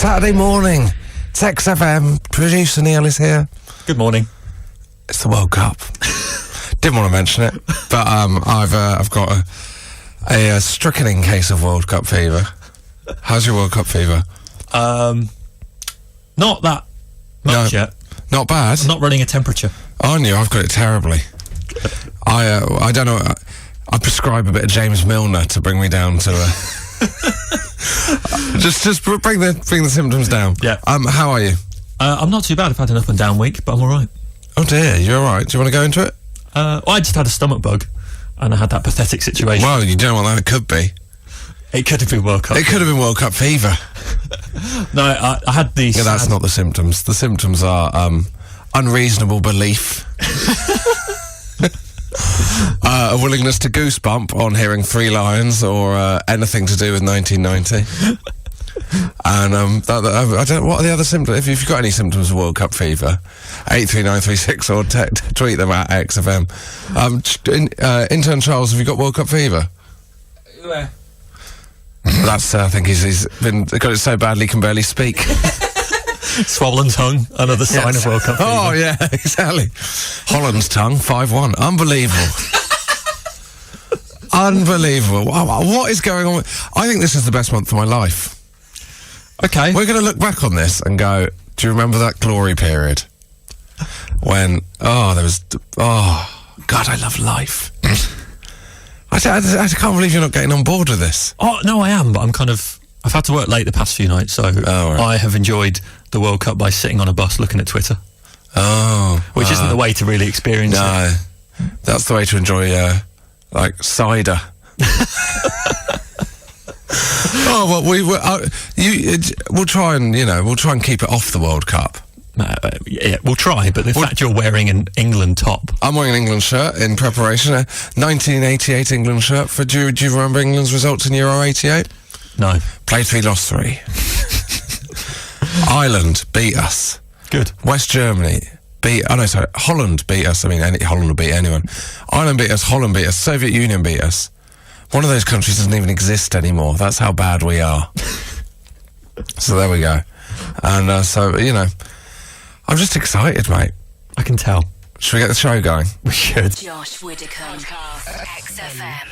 Saturday morning. It's XFM. Producer Neil is here. Good morning. It's the World Cup. Didn't want to mention it, but I've got a stricken case of World Cup fever. How's your World Cup fever? Not that much yet. Not bad. I'm not running a temperature. Oh no, I've got it terribly. I don't know. I prescribe a bit of James Milner to bring me down to just bring the symptoms down. Yeah. How are you? I'm not too bad. I've had an up and down week, but I'm all right. Oh dear, you're all right. Do you want to go into it? I just had a stomach bug, and I had that pathetic situation. Well, you don't know what that could be. It could have been World Cup. It could have been World Cup fever. No, I had these. Yeah, that's not the symptoms. The symptoms are unreasonable belief. A willingness to goosebump on hearing Three Lions or anything to do with 1990. And I don't know, what are the other symptoms? If you've got any symptoms of World Cup fever, 83936 or tweet them at XFM. Intern Charles, have you got World Cup fever? Where? That's I think he's got it so badly he can barely speak. Swollen tongue, another sign of World Cup fever. Oh yeah, exactly. Holland's tongue, 5-1. Unbelievable. Unbelievable. What is going on? I think this is the best month of my life. Okay. We're going to look back on this and go, do you remember that glory period? When, God, I love life. I can't believe you're not getting on board with this. Oh, no, I am, but I've had to work late the past few nights, so right. I have enjoyed the World Cup by sitting on a bus looking at Twitter. Oh. Which isn't the way to really experience it. No. That's the way to enjoy, cider. Oh well, we'll try and keep it off the World Cup. Yeah, we'll try. But the fact you're wearing an England top, I'm wearing an England shirt in preparation. 1988 England shirt. Do you remember England's results in Euro '88? No. Played 3, lost 3. Ireland beat us. Good. West Germany Holland beat us. I mean, Holland will beat anyone. Ireland beat us. Holland beat us. Soviet Union beat us. One of those countries doesn't even exist anymore. That's how bad we are. So there we go. And I'm just excited, mate. I can tell. Should we get the show going? We should. Josh Widdicombe, XFM.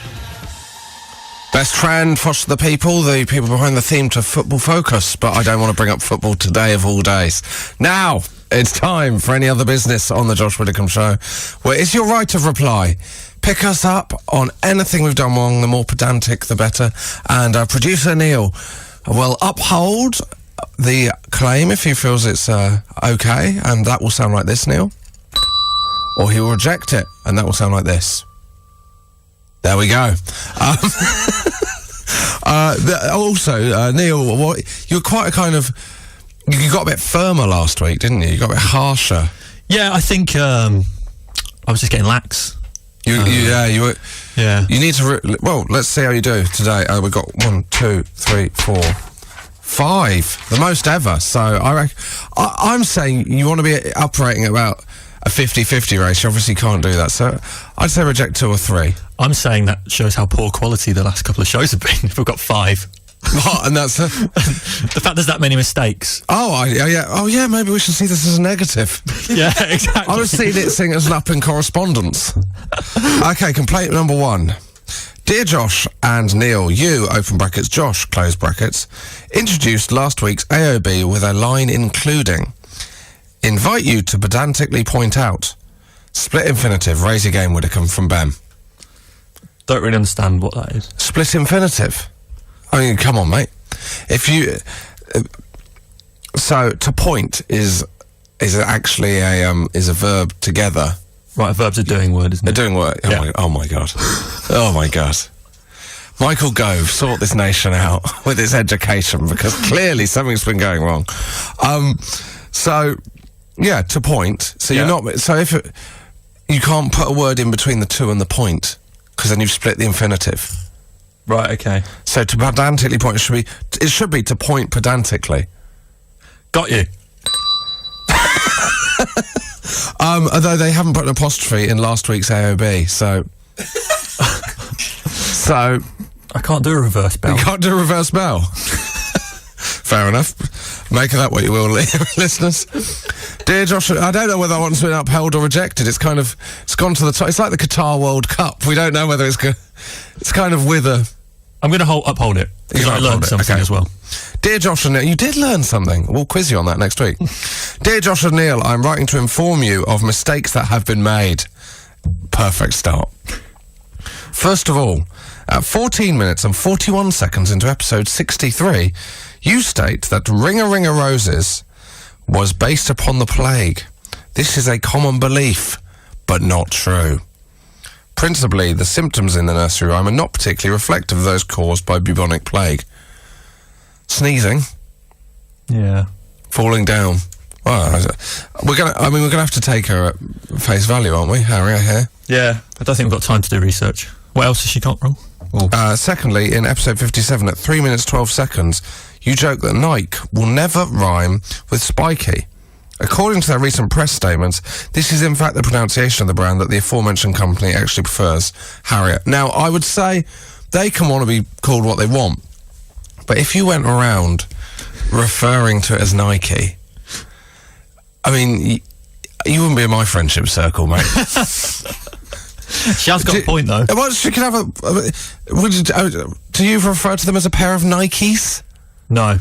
Best friend, foster the people behind the theme to Football Focus, but I don't want to bring up football today of all days. Now, it's time for Any Other Business on the Josh Widdicombe Show, where it's your right of reply. Pick us up on anything we've done wrong, the more pedantic, the better. And our producer, Neil, will uphold the claim if he feels it's okay, and that will sound like this, Neil. Or he will reject it, and that will sound like this. There we go. Also, Neil, you're quite a kind of... You got a bit firmer last week, didn't you? You got a bit harsher. Yeah, I think I was just getting lax. You were. Yeah. You need to. Well, let's see how you do today. We've got 1, 2, 3, 4, 5, the most ever. So I'm saying you want to be operating at about a 50-50 ratio. Obviously, you can't do that. So I'd say reject 2 or 3. I'm saying that shows how poor quality the last couple of shows have been. If we've got 5. What? And that's the fact there's that many mistakes. Yeah. Maybe we should see this as a negative. Yeah, exactly. I was seeing it as an up in correspondence. Okay, complaint number 1. Dear Josh and Neil, you, open brackets, Josh, close brackets, introduced last week's AOB with a line including, invite you to pedantically point out, split infinitive, raise your game, Widdicombe, from Ben. Don't really understand what that is. Split infinitive? I mean, come on, mate. If you... so, to point is actually is a verb together. Right, a verb's a doing word, isn't it? A doing word. Yeah. Oh my God. Oh my God. Michael Gove, sort this nation out with its education, because clearly something's been going wrong. So, yeah, to point. So you're not... So if you can't put a word in between the to and the point, because then you've split the infinitive. Right, okay. So to pedantically point, it should be to point pedantically. Got you. Although they haven't put an apostrophe in last week's AOB, so... I can't do a reverse bell. You can't do a reverse bell. Fair enough. Make of that what you will, listeners. Dear Josh, I don't know whether I want to be upheld or rejected. It's gone to the top. It's like the Qatar World Cup. We don't know whether it's kind of with a... I'm going to uphold it, because I learned something as well. Dear Josh and Neil, you did learn something. We'll quiz you on that next week. Dear Josh and Neil, I'm writing to inform you of mistakes that have been made. Perfect start. First of all, at 14 minutes and 41 seconds into episode 63, you state that Ring a Ring a Roses was based upon the plague. This is a common belief, but not true. Principally, the symptoms in the nursery rhyme are not particularly reflective of those caused by bubonic plague. Sneezing. Yeah. Falling down. Well, we're gonna have to take her at face value, aren't we, Harry, here? Yeah. I don't think we've got time to do research. What else has she got wrong? Secondly, in episode 57, at 3 minutes 12 seconds, you joke that Nike will never rhyme with spiky. According to their recent press statements, this is in fact the pronunciation of the brand that the aforementioned company actually prefers, Harriet. Now, I would say they can want to be called what they want, but if you went around referring to it as Nike, I mean, you wouldn't be in my friendship circle, mate. She has got a point, though. Well, she can have do you refer to them as a pair of Nikes? No.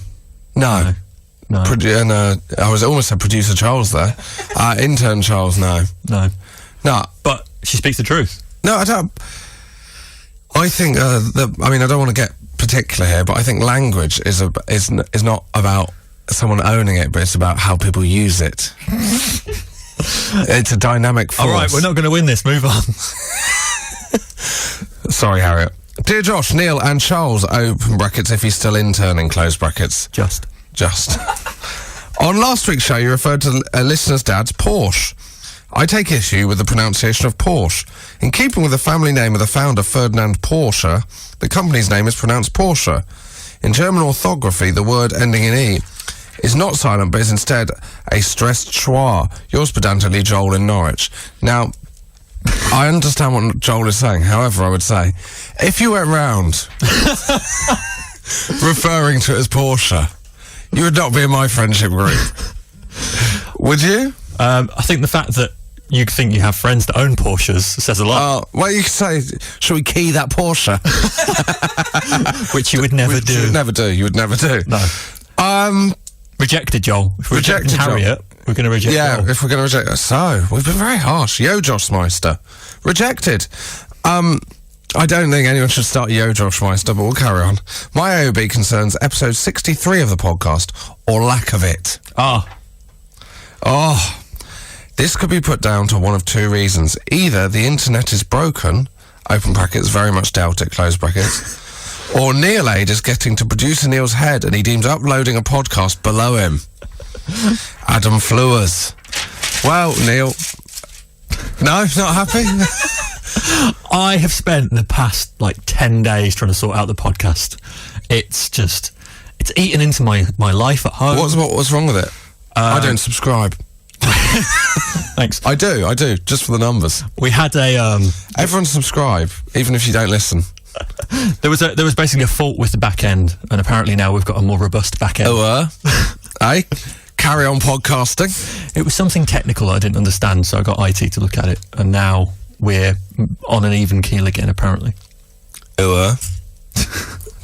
No. No. I was almost said producer Charles there. Intern Charles, no. No. No. But she speaks the truth. No, I don't. I think, I don't want to get particular here, but I think language is not about someone owning it, but it's about how people use it. It's a dynamic force. All right, we're not going to win this. Move on. Sorry, Harriet. Dear Josh, Neil and Charles, open brackets, if he's still interning, close brackets. Just. On last week's show, you referred to a listener's dad's Porsche. I take issue with the pronunciation of Porsche. In keeping with the family name of the founder, Ferdinand Porsche, the company's name is pronounced Porsche. In German orthography, the word ending in E is not silent, but is instead a stressed schwa. Yours pedantically, Joel in Norwich. Now, I understand what Joel is saying. However, I would say, if you went round referring to it as Porsche, you would not be in my friendship group. Would you? I think the fact that you think you have friends that own Porsches says a lot. Well, you could say, shall we key that Porsche? Which you would never do. You would never do. No. Rejected, Joel. If we're rejecting Harriet, we're going to reject Joel. Yeah, if we're going to reject... So, we've been very harsh. Yo, Josh Meister. Rejected. I don't think anyone should start Yo, Josh Meister, but we'll carry on. My AOB concerns episode 63 of the podcast, or lack of it. This could be put down to one of two reasons. Either the internet is broken, open brackets, very much doubt it, close brackets, or Neil Aid is getting to producer Neil's head and he deems uploading a podcast below him. Adam Flewers. Well, Neil... No, not happy? I have spent the past, 10 days trying to sort out the podcast. It's eaten into my life at home. What's wrong with it? I don't subscribe. Thanks. I do, just for the numbers. We had a... Everyone subscribe, even if you don't listen. There was basically a fault with the back end, and apparently now we've got a more robust back end. Hey? Carry on podcasting. It was something technical I didn't understand, so I got IT to look at it, and now we're on an even keel again, apparently. Don't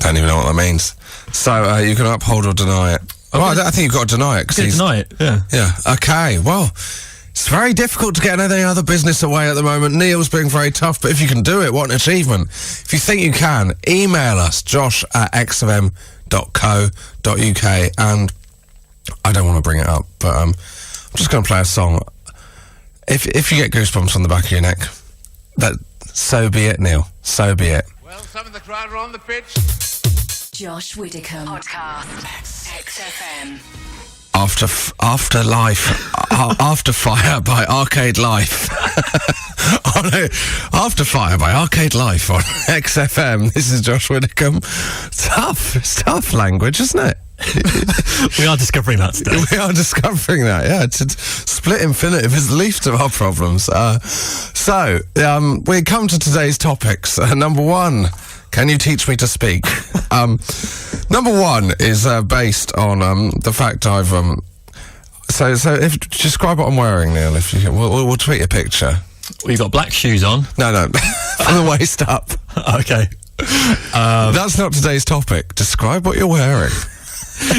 even know what that means. So, you can uphold or deny it. Okay. Well, I think you've got to deny it. Deny it, yeah. Yeah, okay. Well, it's very difficult to get any other business away at the moment. Neil's being very tough, but if you can do it, what an achievement. If you think you can, email us, josh@xfm.co.uk, and I don't want to bring it up, but I'm just going to play a song. If you get goosebumps on the back of your neck, so be it, Neil. So be it. Well, some of the crowd are on the pitch. Josh Widdicombe. Podcast. XFM. After Fire by Arcade Life. After Fire by Arcade Life on XFM. This is Josh Widdicombe. It's tough language, isn't it? We are discovering that today. We are discovering that, yeah. Split infinitive is the least of our problems. We come to today's topics. Number one, Can you teach me to speak? Number one is based on the fact I've so if describe what I'm wearing, Neil. If you we'll tweet a picture. Well, you've got black shoes on. No, from the waist up. Okay. That's not today's topic. Describe what you're wearing.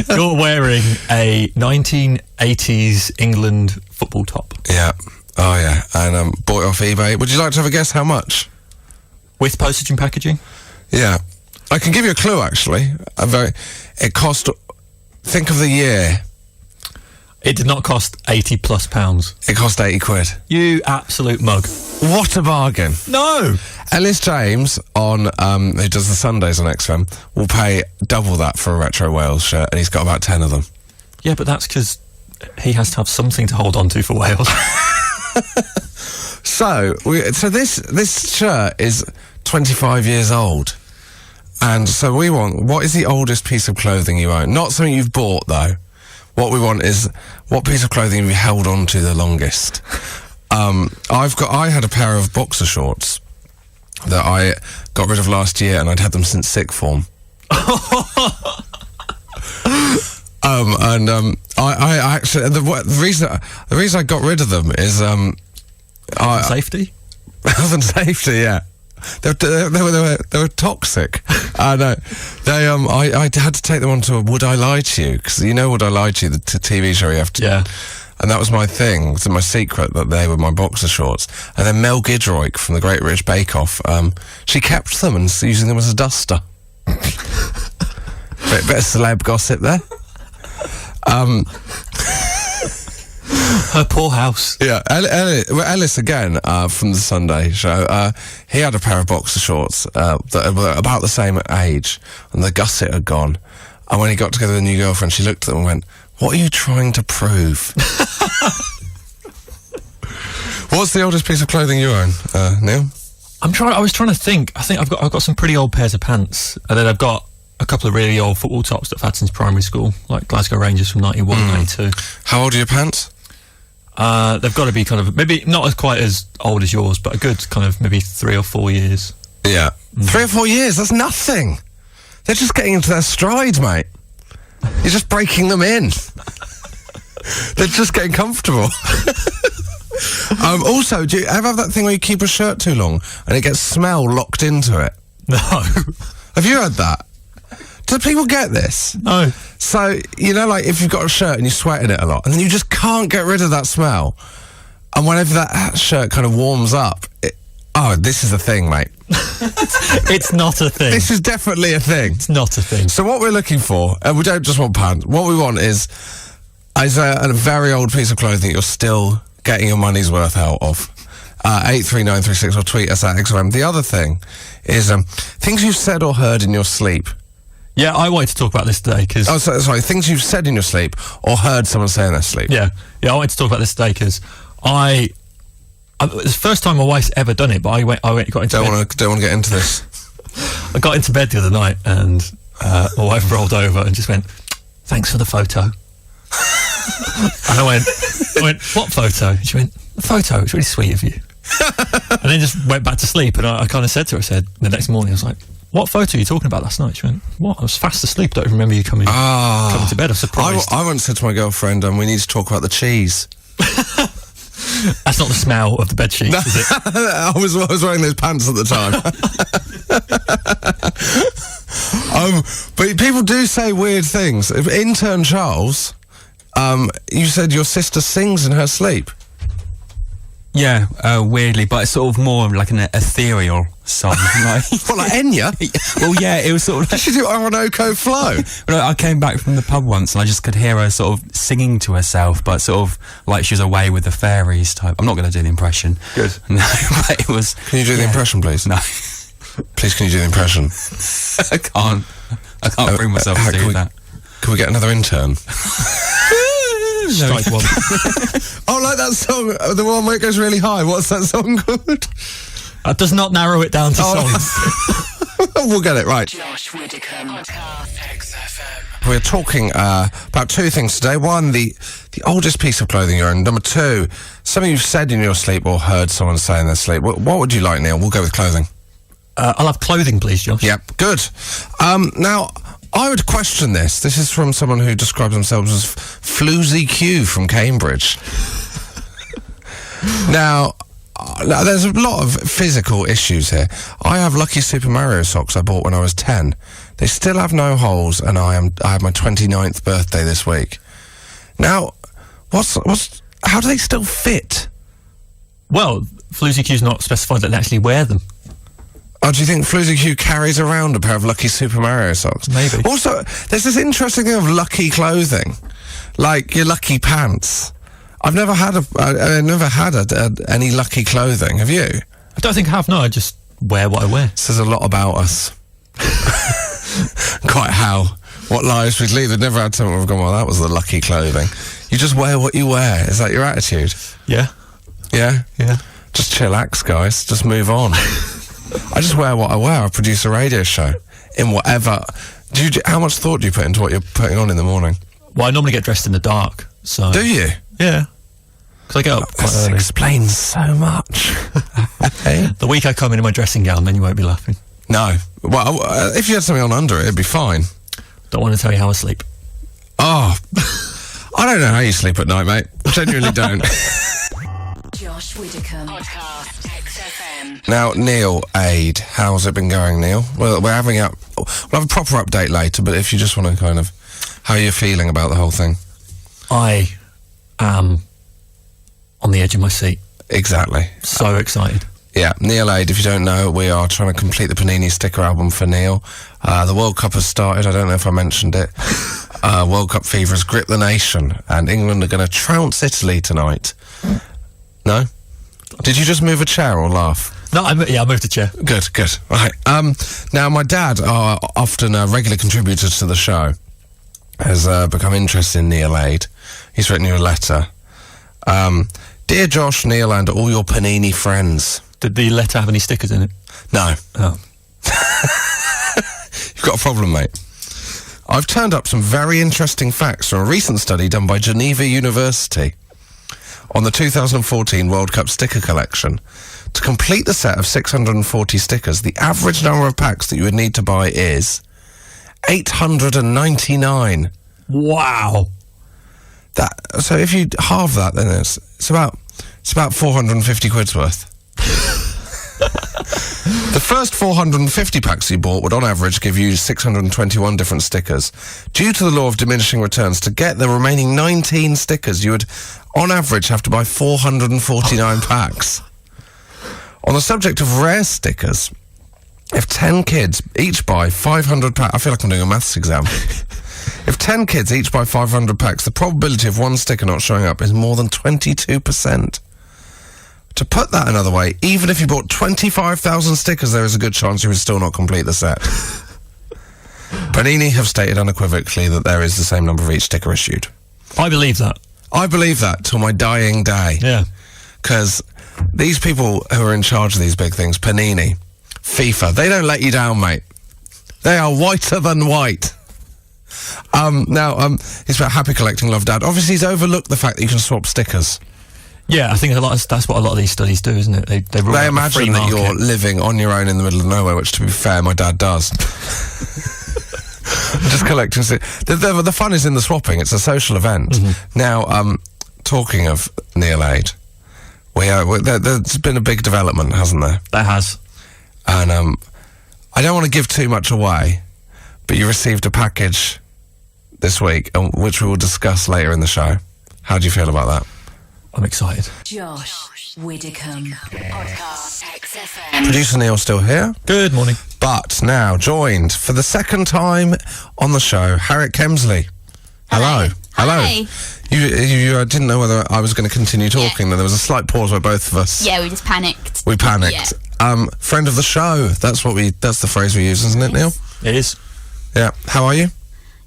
You're wearing a 1980s England football top. Yeah. Oh yeah. And bought it off eBay. Would you like to have a guess how much? With postage and packaging? Yeah. I can give you a clue, actually. It cost... Think of the year. It did not cost £80+. It cost 80 quid. You absolute mug. What a bargain. No! Ellis James, who does the Sundays on XFM, will pay double that for a Retro Wales shirt, and he's got about 10 of them. Yeah, but that's because he has to have something to hold on to for Wales. So this shirt is 25 years old. And so we want, what is the oldest piece of clothing you own? Not something you've bought, though. What we want is, what piece of clothing have you held on to the longest? I had a pair of boxer shorts that I got rid of last year, and I'd had them since sixth form. I actually, the reason I got rid of them is, Safety? Health and safety, yeah. They were toxic. No, I had to take them onto a Would I Lie to You, because you know Would I Lie to You, the TV show you have to. Yeah. And that was my thing, it's my secret, that they were my boxer shorts. And then Mel Gidroy from the Great British Bake Off, she kept them and using them as a duster. bit of celeb gossip there. Her poor house. Yeah, Ellis again, from the Sunday show, he had a pair of boxer shorts that were about the same age, and the gusset had gone. And when he got together with a new girlfriend, she looked at them and went, "What are you trying to prove?" What's the oldest piece of clothing you own, Neil? I was trying to think. I think I've got some pretty old pairs of pants, and then I've got a couple of really old football tops that I've had since primary school, like Glasgow Rangers from 91, 92. How old are your pants? They've got to be kind of, maybe not as quite as old as yours, but a good kind of maybe 3 or 4 years. Yeah. 3 or 4 years, that's nothing. They're just getting into their stride, mate. You're just breaking them in. They're just getting comfortable. Also, do you ever have that thing where you keep a shirt too long and it gets smell locked into it? No. Have you had that? Do people get this? No. So, you know, like, if you've got a shirt and you sweat in it a lot, and then you just can't get rid of that smell, and whenever that shirt kind of warms up, this is a thing, mate. It's not a thing. This is definitely a thing. It's not a thing. So what we're looking for, and we don't just want pants, what we want is a very old piece of clothing you're still getting your money's worth out of. 83936, or tweet us at XFM. The other thing is things you've said or heard in your sleep. Yeah, I wanted to talk about this today because... Oh, sorry, things you've said in your sleep or heard someone say in their sleep. Yeah, I wanted to talk about this today because it's the first time my wife's ever done it, but I got into bed. Don't want to get into this. I got into bed the other night and my wife rolled over and just went, "Thanks for the photo." And I went, "What photo?" And she went, "The photo, it's really sweet of you." And then just went back to sleep, and I kind of said to her, the next morning, I was like, "What photo are you talking about last night?" She went, "What? I was fast asleep. Don't remember you coming to bed. I was surprised." I once said to my girlfriend, we need to talk about the cheese. That's not the smell of the bed sheets, is it? I was wearing those pants at the time. But people do say weird things. Intern Charles, you said your sister sings in her sleep. Yeah, weirdly, but it's sort of more like an ethereal song. Like, what, like Enya? Well, yeah, it was sort of like... Did she do Orinoco Flow? Well, I came back from the pub once and I just could hear her sort of singing to herself, but sort of like she was away with the fairies type. I'm not going to do the impression. Good. No, but it was... Can you do the impression, please? No. Please, can you do the impression? I can't bring myself to do that. Can we get another intern? Strike one. Oh, like that song, the one where it goes really high. What's that song called? That does not narrow it down to songs. We'll get it right. Josh Widdicombe. XFM. We're talking about two things today. One, the oldest piece of clothing you own. Number two, something you've said in your sleep or heard someone say in their sleep. What would you like, Neil? We'll go with clothing. I'll have clothing, please, Josh. Yep, good. Now, I would question this. This is from someone who describes themselves as Floozy Q from Cambridge. Now, there's a lot of physical issues here. I have Lucky Super Mario socks I bought when I was 10. They still have no holes, and I had my 29th birthday this week. Now, how do they still fit? Well, Floozy Q's not specified that they actually wear them. Oh, do you think Floozy Q carries around a pair of Lucky Super Mario socks? Maybe. Also, there's this interesting thing of lucky clothing, like your lucky pants. I've never had any lucky clothing. Have you? I don't think I have, no. I just wear what I wear. Says a lot about us. Quite what lives we'd lead. They've never had someone who've gone, well, that was the lucky clothing. You just wear what you wear. Is that your attitude? Yeah. Yeah? Yeah. Just chillax, guys. Just move on. I just wear what I wear. I produce a radio show in whatever. How much thought do you put into what you're putting on in the morning? Well, I normally get dressed in the dark, so... Do you? Yeah. Because I get up quite This early. explains so much. Hey? The week I come in my dressing gown, then you won't be laughing. No. Well, if you had something on under it, it'd be fine. Don't want to tell you how I sleep. Oh. I don't know how you sleep at night, mate. I genuinely don't. Josh Widdicombe. Podcast XFM. Now, Neil Aid, how's it been going, Neil? Well, we'll have a proper update later, but if you just want to kind of, how are you feeling about the whole thing? I am on the edge of my seat. Exactly. So excited. Yeah, Neil Aid, if you don't know, we are trying to complete the Panini sticker album for Neil. The World Cup has started, I don't know if I mentioned it. World Cup fever has gripped the nation, and England are going to trounce Italy tonight. No? Did you just move a chair or laugh? No, I moved a chair. Good. Right. Now, my dad, often a regular contributor to the show, has become interested in Neil Aid. He's written you a letter. Dear Josh, Neil, and all your Panini friends. Did the letter have any stickers in it? No. Oh. You've got a problem, mate. I've turned up some very interesting facts from a recent study done by Geneva University on the 2014 World Cup sticker collection. To complete the set of 640 stickers, the average number of packs that you would need to buy is 899. Wow. So if you halve that, then it's about 450 quid's worth. The first 450 packs you bought would on average give you 621 different stickers. Due to the law of diminishing returns, to get the remaining 19 stickers, you would on average have to buy 449 packs. On the subject of rare stickers, if 10 kids each buy 500 packs, I feel like I'm doing a maths exam. If 10 kids each buy 500 packs, the probability of one sticker not showing up is more than 22%. To put that another way, even if you bought 25,000 stickers, there is a good chance you would still not complete the set. Panini have stated unequivocally that there is the same number of each sticker issued. I believe that. I believe that till my dying day. Yeah. Because these people who are in charge of these big things, Panini, FIFA, they don't let you down, mate. They are whiter than white. He's about happy collecting, love, Dad. Obviously, he's overlooked the fact that you can swap stickers. Yeah, I think that's what a lot of these studies do, isn't it? They rule out the imagine free that market. you're living on your own in the middle of nowhere, which, to be fair, my dad does. Just collecting stickers. The fun is in the swapping. It's a social event. Mm-hmm. Now, talking of Neil Aid, there's been a big development, hasn't there? There has. And I don't want to give too much away, but you received a package this week, which we will discuss later in the show. How do you feel about that? I'm excited. Josh Widdicombe. Podcast XFM. Producer Neil still here, Good morning. but now joined for the second time on the show, Harriet Kemsley. Hello. Hi. You didn't know whether I was going to continue talking. Then there was a slight pause where both of us Yeah, we just panicked. we panicked. Friend of the show. That's the phrase we use, isn't it, Neil? It is. Yeah. How are you?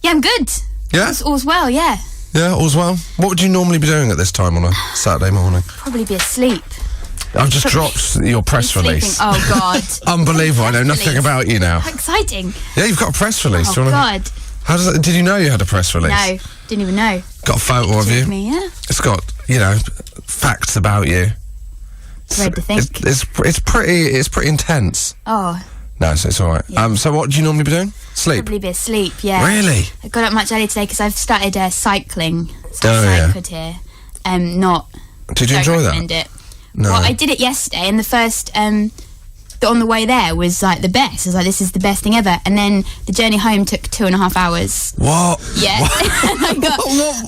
Yeah, I'm good. Yeah. All's well, yeah. Yeah, all's well. What would you normally be doing at this time on a Saturday morning? Probably be asleep. I've just dropped your press release. Oh, God. Unbelievable. I know nothing Release. about you now. How exciting. Yeah, you've got a press release. Oh, Do you wanna- God. How does that, did you know you had a press release? No, didn't even know. Got a photo of you. Me, yeah. It's got, facts about you. Read to think. It's pretty intense. Oh, No, so it's all right. Yeah. So what do you normally be doing? Sleep? Probably be asleep, yeah. Really? I got up much earlier today because I've started cycling. So Oh, I yeah. cycled here. Not... Did you don't enjoy that? recommend it. No. Well, I did it yesterday, and the first... on the way there was like the best. I was like, this is the best thing ever. And then the journey home took 2.5 hours. What? Yeah.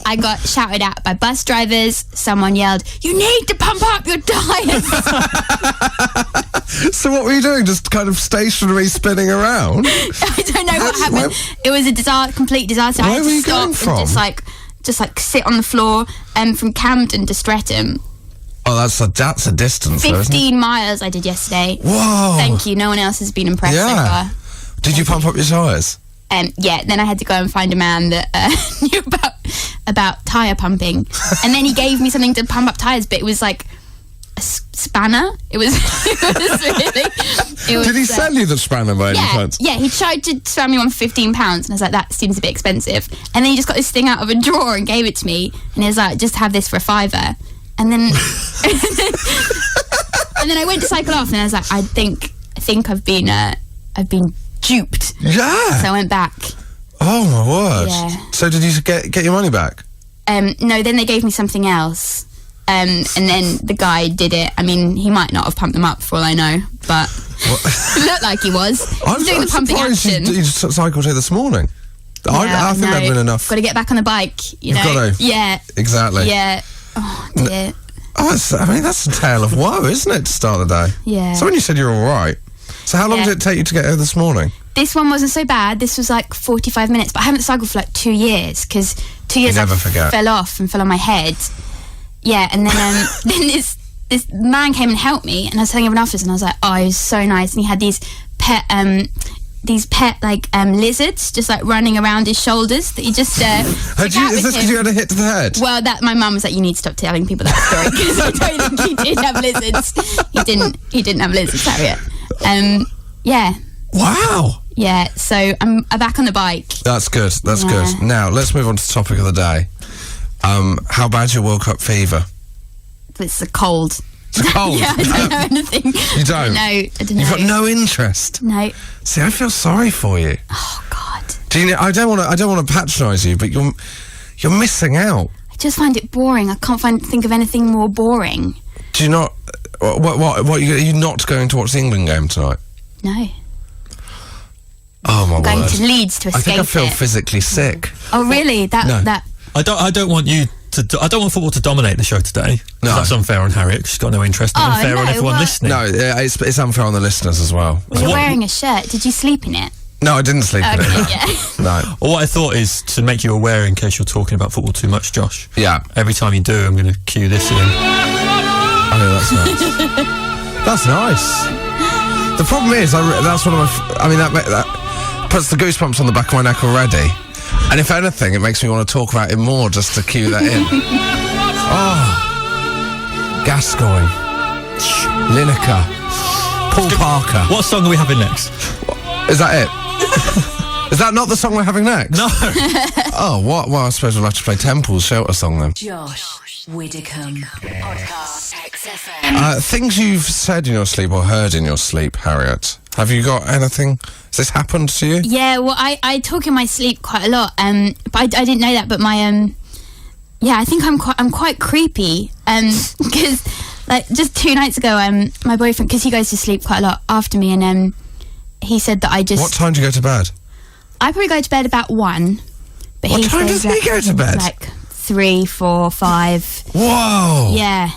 I got shouted at by bus drivers. Someone yelled, "You need to pump up your tyres." So what were you doing? Just kind of stationary spinning around? I don't know what Where- happened. It was a complete disaster. I Where had were to you stop going and from? just like sit on the floor from Camden to Streatham. Oh, that's a distance, though, isn't it? 15 miles I did yesterday. Whoa. Thank you. No one else has been impressed so Yeah. far. Did you pump up your tyres? Yeah, then I had to go and find a man that knew about tyre pumping. And then he gave me something to pump up tyres, but it was like a spanner. It was really... Did he sell you the spanner by any chance? Yeah, he tried to span me on £15, and I was like, that seems a bit expensive. And then he just got this thing out of a drawer and gave it to me, and he was like, just have this for £5. And then, and then I went to cycle off, and I was like, I think I've been duped. Yeah. So I went back. Oh my word. Yeah. So did you get your money back? No, then they gave me something else. And then the guy did it. I mean, he might not have pumped them up for all I know, but it looked like he was. He was doing the pumping surprised action. you cycled here this morning. I think that'd been enough. Got to get back on the bike. You've know? got to. Yeah. Exactly. Yeah. Oh dear. Oh, that's a tale of woe, isn't it, to start the day? Yeah. So when you said you're all right, so how long Yeah. did it take you to get here this morning? This one wasn't so bad. This was like 45 minutes, but I haven't cycled for like 2 years because 2 years never I forget. fell off and fell on my head. Yeah, and then then this man came and helped me, and I was telling everyone afterwards, and I was like, oh, he was so nice, and he had these pet like lizards just like running around his shoulders that he just took Is out this with because him. you had a hit to the head? Well, that my mum was like, you need to stop telling people that story because I don't think he did have lizards. He didn't have lizards, Harriet. Yeah. Wow. Yeah, so I'm back on the bike. That's good. That's Yeah. good. Now let's move on to the topic of the day. How bad's your World Cup fever? It's a cold. It's a cold. Yeah, I don't know anything. You don't? No, I don't know. You've got no interest. No. See, I feel sorry for you. Oh God. Do you know, I don't want to patronise you, but you're missing out. I just find it boring. I can't think of anything more boring. Do you not? What are you not going to watch the England game tonight? No. Oh my Going word! to Leeds to I escape think I feel it. physically sick. Oh really? That I don't want you to. I don't want football to dominate the show today. No. That's unfair on Harriet. 'Cause she's got no interest. And Oh, unfair on no, everyone what? listening. No, it's unfair on the listeners as well. You're What- wearing a shirt. Did you sleep in it? No, I didn't sleep in Okay, it. yeah. No. Well, what I thought is to make you aware, in case you're talking about football too much, Josh. Yeah. Every time you do, I'm going to cue this in. I know, that's nice. That's nice. The problem is, that's one of my. That puts the goosebumps on the back of my neck already. And if anything, it makes me want to talk about it more just to cue that in. Oh, Gascoigne, Lineker, Paul Parker. What song are we having next? Is that it? Is that not the song we're having next? No. Oh, what? Well, I suppose we'll have to play Temple's Shelter Song then. Josh Widdicombe. Podcast XFM. Things you've said in your sleep or heard in your sleep, Harriet. Have you got anything? Has this happened to you? Yeah, well, I talk in my sleep quite a lot. But I didn't know that. But my yeah, I think I'm quite creepy. Because like just 2 nights ago, my boyfriend, because he goes to sleep quite a lot after me, and he said that I just. What time do you go to bed? I probably go to bed about 1. But What he time says does he go to bed? Like 3, 4, 5. Whoa! Yeah.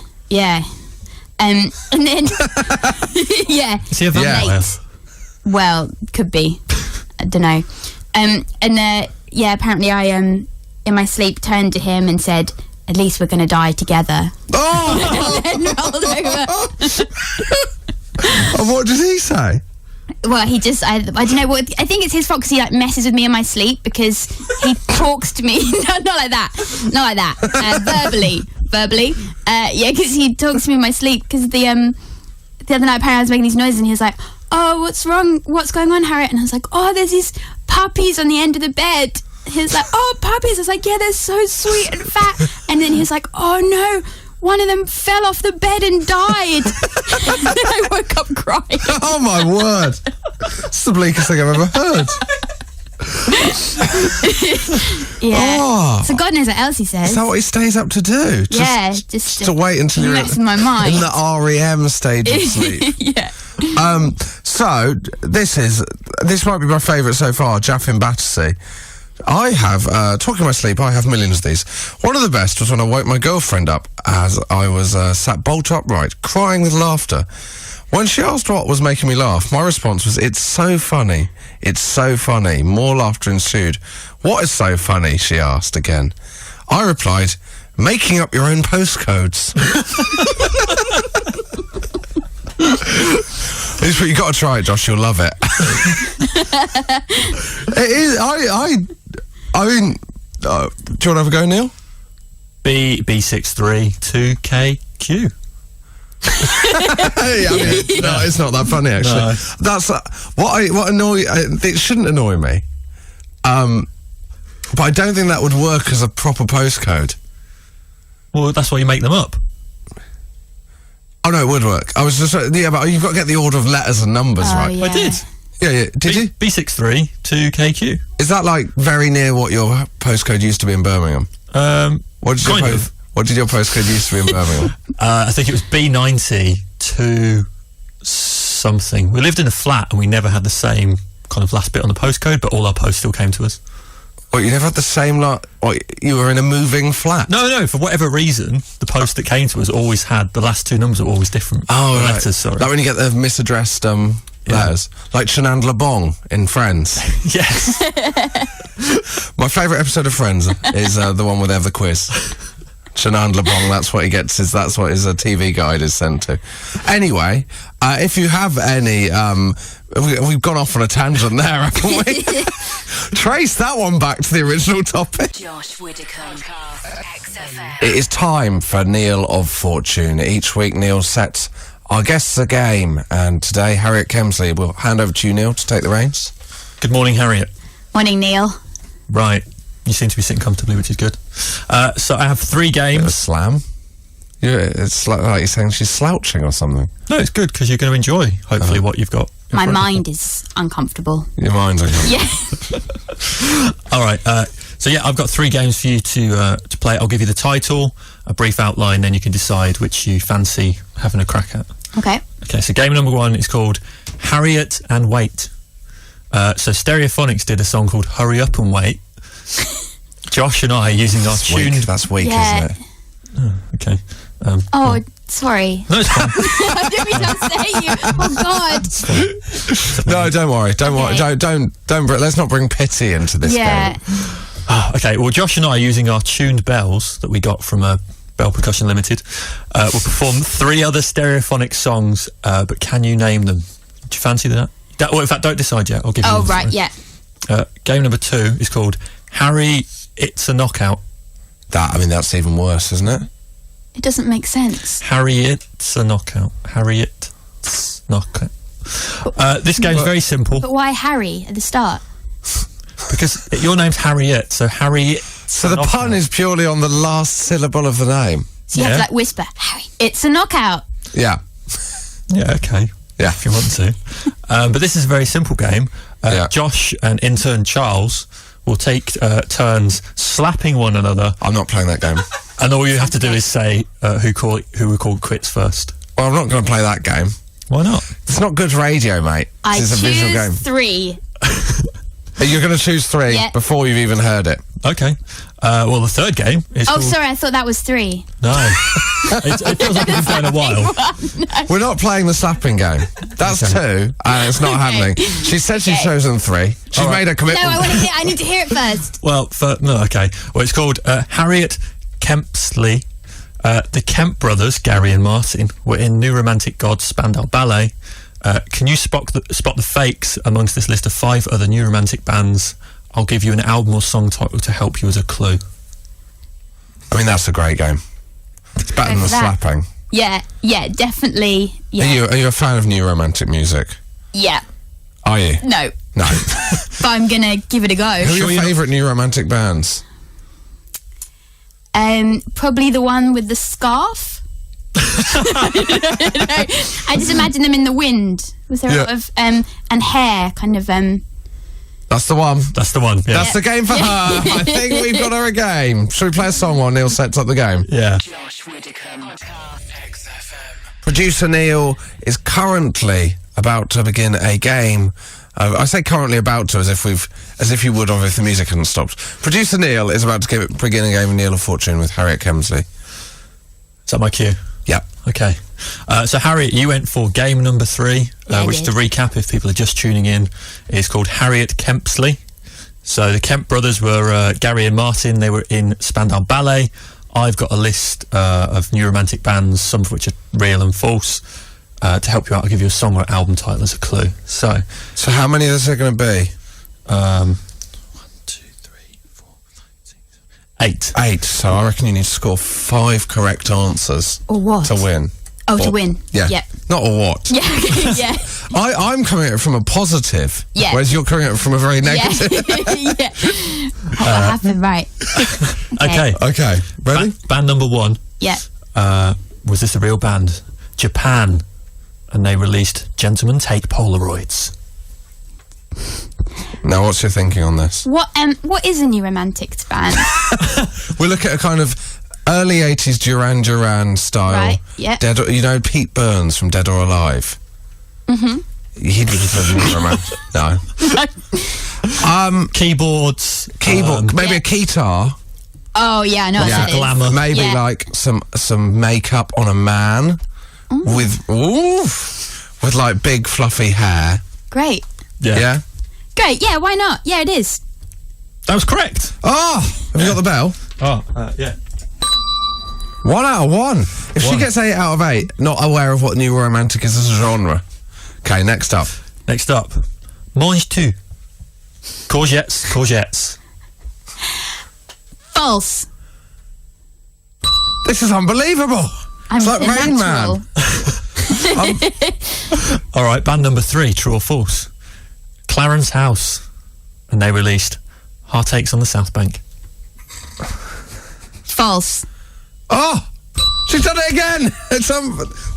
And then yeah. Is he a vampire? Late. Well, could be. I don't know. Yeah, apparently I in my sleep turned to him and said, "At least we're going to die together." Oh! And then rolled over. And what did he say? Well, he just I don't know what I think it's his fault because he like messes with me in my sleep because he talks to me not like that verbally yeah, because he talks to me in my sleep because the other night apparently I was making these noises and he was like, "Oh, what's wrong? What's going on, Harriet?" And I was like, "Oh, there's these puppies on the end of the bed." He was like, "Oh, puppies." I was like, "Yeah, they're so sweet and fat." And then he was like, "Oh no, one of them fell off the bed and died. And then I woke up crying. Oh my word! It's the bleakest thing I've ever heard. Yeah. Oh. So God knows what else he says. Is that what he stays up to do? Just to wait until you're mess with my mind. in the REM stage of sleep. Yeah. So this might be my favourite so far, Jaffin Battersea. I have, talking about sleep, I have millions of these. One of the best was when I woke my girlfriend up as I was sat bolt upright, crying with laughter. When she asked what was making me laugh, my response was, "It's so funny. It's so funny." More laughter ensued. "What is so funny?" she asked again. I replied, "Making up your own postcodes." You got to try it, Josh. You'll love it. It is. I mean, do you want to have a go, Neil? B632KQ. Hey, I mean, no, it's not that funny actually. No. That's what annoy. It shouldn't annoy me. But I don't think that would work as a proper postcode. Well, that's why you make them up. Oh no, it would work. I was just but you've got to get the order of letters and numbers right. Yeah. I did. Yeah. Did you? B632KQ. Is that like very near what your postcode used to be in Birmingham? What did Kind of. What did your postcode used to be in Birmingham? I think it was B90 to something. We lived in a flat and we never had the same kind of last bit on the postcode, but all our posts still came to us. What, you never had the same lot? What, you were in a moving flat? No, for whatever reason, the post that came to us always had, the last two numbers were always different. Oh, The right. letters, sorry. Like when you get the misaddressed letters. Like Chenandla Bong in Friends. Yes. My favourite episode of Friends is the one where they have the quiz. Chenandla Bong, that's what he gets, that's what his TV guide is sent to. Anyway, if you have any, we've gone off on a tangent there, haven't we? Trace that one back to the original topic. Josh Widdicombe. XFM. It is time for Neil of Fortune. Each week, Neil sets our guests a game, and today, Harriet Kemsley will hand over to you, Neil, to take the reins. Good morning, Harriet. Morning, Neil. Right. You seem to be sitting comfortably, which is good. So I have 3 Bit of a games. slam. Yeah, it's like you're saying she's slouching or something. No, it's good because you're going to enjoy, hopefully, what you've got. in My front of you. mind is uncomfortable. Your mind's okay. Yeah. All right. So yeah, I've got 3 games for you to play. I'll give you the title, a brief outline, then you can decide which you fancy having a crack at. Okay. Okay. So game number 1 is called Harriet and Wait. So Stereophonics did a song called Hurry Up and Wait. Josh and I, using our That's weak. tuned... That's weak, Yeah. isn't it? Okay. Oh, sorry. No, it's fine. I didn't mean to upset you. Oh, God. No, don't worry. Don't worry. Okay. Don't. Let's not bring pity into this Yeah. game. Okay, well, Josh and I, using our tuned bells that we got from Bell Percussion Limited, will perform 3 other Stereophonic songs, but can you name them? Do you fancy that? Well, in fact, don't decide yet. I'll give you Oh, all right, 3. yeah. Game number 2 is called Harry, It's a Knockout. That's even worse, isn't it? It doesn't make sense. Harriet's a Knockout. Harriet's Knockout. This game's very simple But why Harry at the start? because your name's Harriet, so Harriet. So the pun is purely on the last syllable of the name. So you have to like whisper, Harry, it's a knockout. Yeah. Yeah, okay. Yeah. If you want to. But this is a very simple game. Yeah. Josh and intern Charles will take turns slapping one another, I'm not playing that game. and all you have to do is say who we call quits first. Well, I'm not going to play that game. Why not? It's not good radio, mate. I This is a visual game. choose 3. You're going to choose 3 Yeah. before you've even heard it. Okay. Well, the third game is Oh, called... sorry, I thought that was 3. No. it feels like it's been going a while. We're not playing the slapping game. That's 2, and it's not happening. She said she's chosen 3. She's All right. made a No, commitment. I need to hear it first. Well, okay. Well, it's called Harriet Kemsley. The Kemp brothers, Gary and Martin, were in New Romantic Gods Spandau Ballet. Can you spot the fakes amongst this list of 5 other New Romantic bands? I'll give you an album or song title to help you as a clue. That's a great game. It's better than the for that. slapping. Yeah, yeah, definitely. Yeah. Are you a fan of new romantic music? Yeah. Are you? No. No. But I'm going to give it a go. Who are your favourite new romantic bands? Probably the one with the scarf. I just imagine them in the wind. Was there a lot of and hair, kind of That's the one. That's the one. Yeah. That's the game for her. I think we've got her a game. Should we play a song while Neil sets up the game? Yeah. Josh Widdicombe. XFM. Producer Neil is currently about to begin a game. I say currently about to, as if you would have if the music hadn't stopped. Producer Neil is about to begin a game of Neil of Fortune with Harriet Kemsley. Is that my cue? Yep. Okay. So, Harriet, you went for game number 3, Yeah, I which, did. to recap, if people are just tuning in, is called Harriet Kemsley. So, the Kemp brothers were Gary and Martin. They were in Spandau Ballet. I've got a list of new romantic bands, some of which are real and false. To help you out, I'll give you a song or album title as a clue. So how many is there going to be? 1, 2, 3, 4, 5, 6, 8. 8. So I reckon you need to score 5 correct answers Or what? to win. Oh, to Or- win. Yeah. Yeah. Not or what. Yeah. Yeah. I'm coming at it from a positive. Yeah. Whereas you're coming at it from a very negative. Yeah. What happened? Right. Okay. Okay. Ready? Band number 1. Yeah. Was this a real band? Japan. And they released Gentlemen Take Polaroids. Now, what's your thinking on this? What is a new romantic band? We look at a kind of early 80s Duran Duran style. Right, yeah. Dead, you know Pete Burns from Dead or Alive? Mm-hmm. He'd be a new romantic. No. Keyboards. Keyboard, maybe a guitar. Oh yeah, I know what that is. glamour. Maybe Yeah. like some makeup on a man with like big fluffy hair. Great. Yeah. Great. Yeah. Why not? Yeah, it is. That was correct. Oh, have you got the bell? Oh, yeah. 1 out of 1. If she 1. gets 8 out of 8, not aware of what new romantic is as a genre. Okay, next up. Next up, mange tout. Courgettes. False. This is unbelievable. I'm It's like Rain natural. Man. All right, band number 3, true or false? Clarence House. And they released Heartaches on the South Bank. False. Oh, she's done it again. It's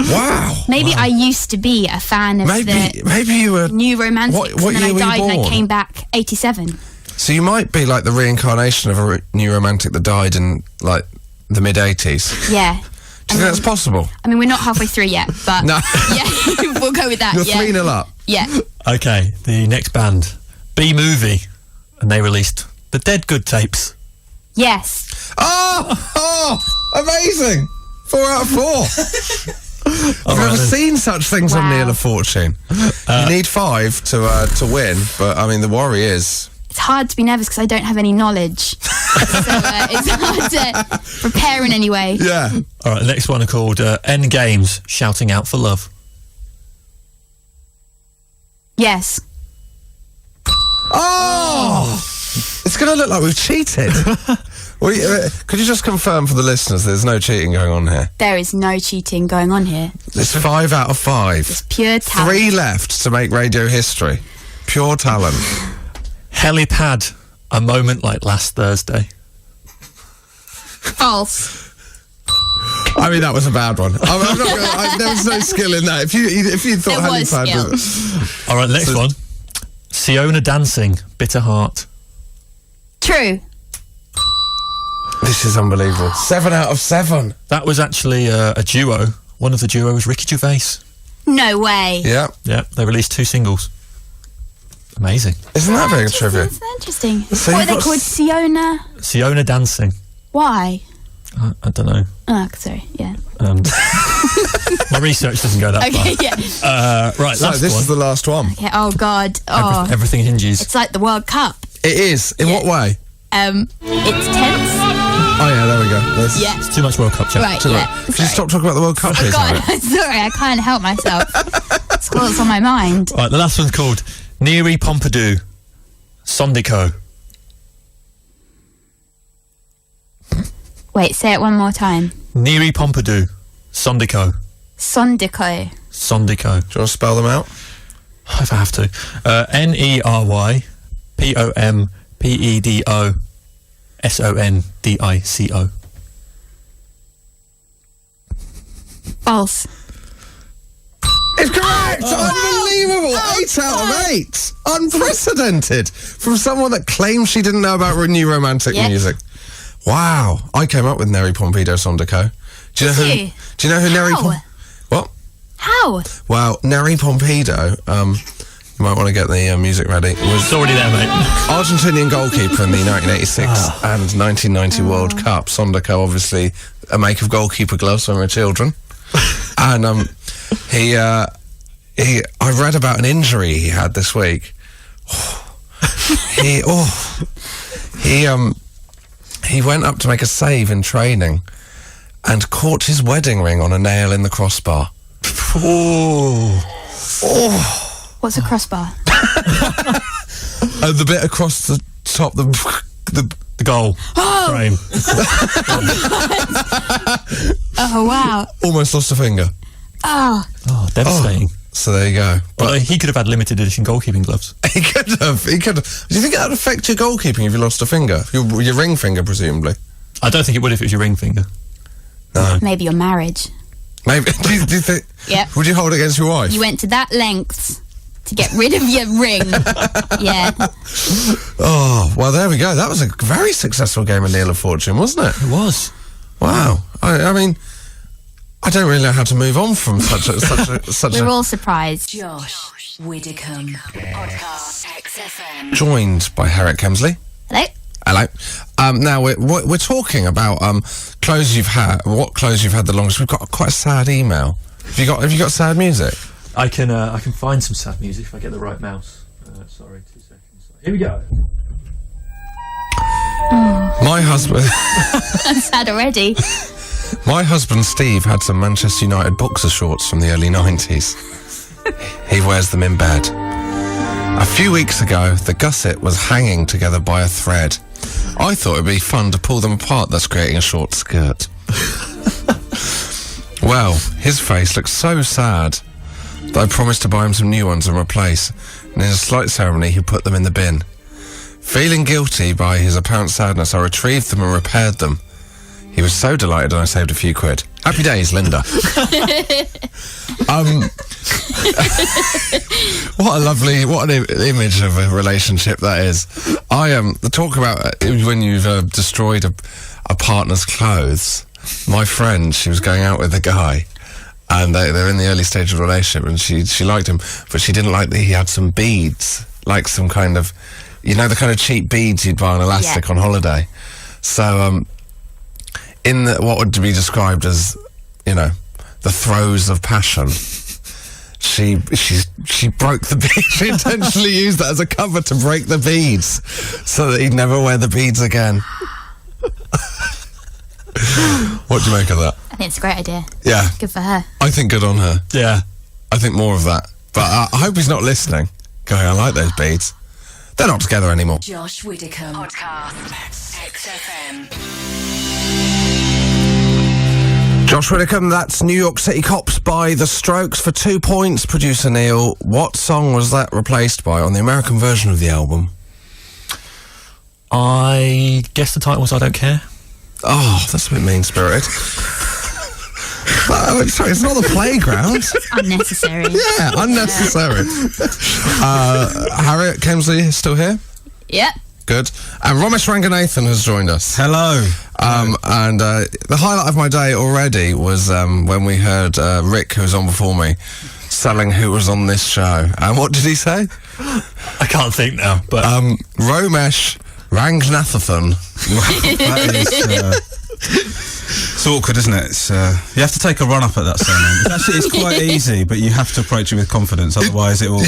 wow. Maybe I used to be a fan of the Maybe you were. new romantics, What and then year I were you died and I born? came back 87. So you might be like the reincarnation of a new romantic that died in like the mid 80s. Yeah. Do you think that's possible? I mean, we're not halfway through yet, but No. yeah, we'll go with that. You're yeah. 3-0 up. Yeah. Okay, the next band, B-Movie. And they released the Dead Good tapes. Yes. Oh, amazing. 4 out of 4. I've never seen such things on Wow. Neil of Fortune. You need 5 to win, but I mean the worry is. It's hard to be nervous because I don't have any knowledge. So it's hard to prepare in any way. Yeah. All right, the next one are called End Games, Shouting Out for Love. Yes. Oh, it's going to look like we've cheated. Could you just confirm for the listeners there's no cheating going on here? There is no cheating going on here. It's 5 out of 5. It's pure talent. 3 left to make radio history. Pure talent. Helipad, A Moment Like Last Thursday. False. I mean, that was a bad one. I'm not gonna, there was no skill in that. If you thought There was helipad was... skill. All right, next one. Siona Dancing, Bitter Heart. True. This is unbelievable. 7 out of 7. That was actually a duo. One of the duo was Ricky Gervais. No way. Yeah. Yeah, they released 2 singles. Amazing. Isn't that very trivia? That's interesting. So What are you've they got called? Siona? Siona Dancing. Why? I don't know. Oh, sorry. Yeah. My research doesn't go that Okay. far. Yeah. Right, So last this one. is the last one. Yeah. Oh God. Oh. Everything hinges. It's like the World Cup. It is. In what way? It's tense. Oh yeah, there we go. There's Yeah. It's too much World Cup chat. Right. too Yeah. much. Could you stop talking about the World Cup, please? God, Harriet? I'm sorry. I can't help myself. It's all that's on my mind. Right, the last one's called Neri Pompidou, Sondico. Wait. Say it one more time. Neri Pompidou, Sondico. Sondico. Sondico. Do you want to spell them out? If I have to. NERYPOMPEDO SONDICO. False. It's correct! Unbelievable! 8 out of 8! Unprecedented! From someone that claims she didn't know about new romantic music. Wow. I came up with Neri Pompido Sondico. Do you know who Neri What? How? Well, Neri Pompido, you might want to get the music ready. It's already there, mate. Argentinian goalkeeper in the 1986 and 1990 World Cup. Sondico, obviously, a make of goalkeeper gloves when we were children. And I read about an injury he had this week. He went up to make a save in training and caught his wedding ring on a nail in the crossbar. What's a crossbar? The bit across the top, the goal frame. Oh, wow. Almost lost a finger. Oh. Oh, devastating. So there you go. But he could have had limited edition goalkeeping gloves. He could have. Do you think that would affect your goalkeeping if you lost a finger? Your ring finger, presumably. I don't think it would if it was your ring finger. No. Maybe your marriage. Maybe. Do you think? Yeah. Would you hold it against your wife? You went to that length to get rid of your ring. Yeah. Oh, well, there we go. That was a very successful game of Wheel of Fortune, wasn't it? It was. Wow. I mean, I don't really know how to move on from such a. We're all surprised. Josh Widdicombe. Podcast XFM. Joined by Harriet Kemsley. Hello? Hello. Now we're talking about clothes you've had. What clothes you've had the longest? We've got quite a sad email. Have you got sad music? I can find some sad music if I get the right mouse. Sorry, 2 seconds. Here we go. My husband. I'm sad already. My husband Steve had some Manchester United boxer shorts from the early 90s. He wears them in bed. A few weeks ago, the gusset was hanging together by a thread. I thought it'd be fun to pull them apart, thus creating a short skirt. Well, his face looked so sad that I promised to buy him some new ones and replace, and in a slight ceremony he put them in the bin. Feeling guilty by his apparent sadness, I retrieved them and repaired them. He was so delighted and I saved a few quid. Happy days, Linda. What an image of a relationship that is. The talk about when you've destroyed a partner's clothes. My friend, she was going out with a guy, and they're in the early stage of the relationship, and she liked him, but she didn't like that he had some beads, like some kind of, the kind of cheap beads you'd buy on Elastic on holiday. So, in what would be described as, the throes of passion, she broke the beads. She intentionally used that as a cover to break the beads, so that he'd never wear the beads again. What do you make of that? I think it's a great idea. Yeah. Good for her. I think good on her. Yeah. I think more of that. But I hope he's not listening. Going, I like those beads. They're not together anymore. Josh Widdicombe. Podcast XFM. Josh Widdicombe, that's New York City Cops by The Strokes for 2 points. Producer Neil, what song was that replaced by on the American version of the album? I guess the title was I Don't Care. Oh, that's a bit mean-spirited. Sorry, it's not the playground. Unnecessary. Yeah, unnecessary. Harriet Kemsley is still here? Yep. Good. And Romesh Ranganathan has joined us. Hello. And the highlight of my day already was when we heard Rick, who was on before me, selling who was on this show. And what did he say? I can't think now, but... Romesh Ranganathan. That is, it's awkward, isn't it? You have to take a run up at that surname. It's quite easy, but you have to approach it with confidence, otherwise you'll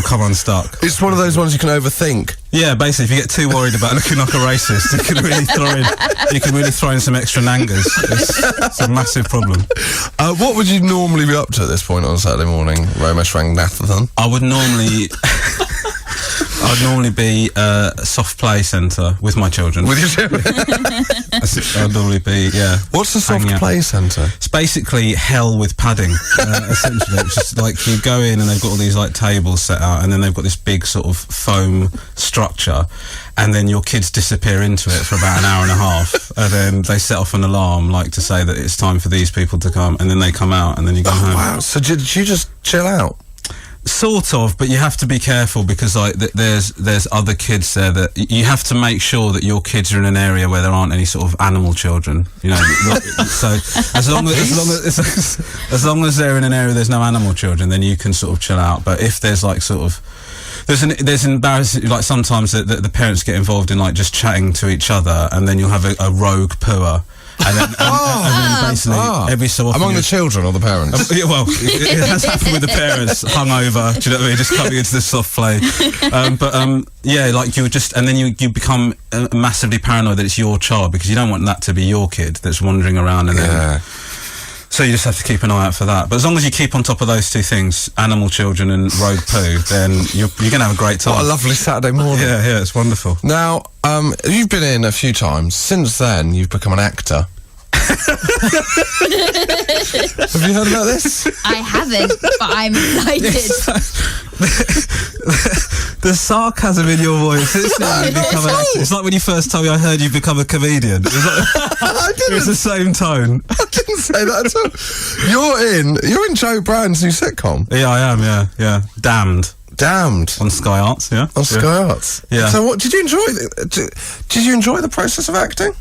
come unstuck. It's one of those ones you can overthink. Yeah, basically, if you get too worried about looking like a racist, you can really throw in some extra nangas. It's a massive problem. What would you normally be up to at this point on a Saturday morning, Romesh Ranganathan? I would normally... I'd normally be a soft play centre with my children. With your children? I'd normally be, yeah. What's the soft hanging out. play centre? It's basically hell with padding, essentially. It's just like you go in and they've got all these like tables set out, and then they've got this big sort of foam structure, and then your kids disappear into it for about an hour and a half, and then they set off an alarm like to say that it's time for these people to come, and then they come out, and then you go home. Wow. So did you just chill out? Sort of, but you have to be careful because like there's other kids there that you have to make sure that your kids are in an area where there aren't any sort of animal children, you know. So as long as they're in an area there's no animal children, then you can sort of chill out. But if there's like sort of there's embarrassing, like sometimes the parents get involved in like just chatting to each other, and then you'll have a rogue pooer. And then basically every so often among the children or the parents? Yeah, well, it has happened with the parents, hungover. Do you know what I mean? Just coming into the soft play. Yeah, like you just, and then you become massively paranoid that it's your child because you don't want that to be your kid that's wandering around, and then. So you just have to keep an eye out for that. But as long as you keep on top of those two things, animal children and rogue poo, then you're going to have a great time. What a lovely Saturday morning. Yeah, it's wonderful. Now, you've been in a few times. Since then, you've become an actor. Have you heard about this? I haven't, but I'm excited. The sarcasm in your voice. It's like when you first told me I heard you become a comedian. It was like, I didn't. It was the same tone. I didn't say that at all. You're in Joe Brown's new sitcom. Yeah, I am. Yeah. Damned on Sky Arts. Yeah, on Sky Arts. Yeah. So, what did you enjoy? Did you enjoy the process of acting?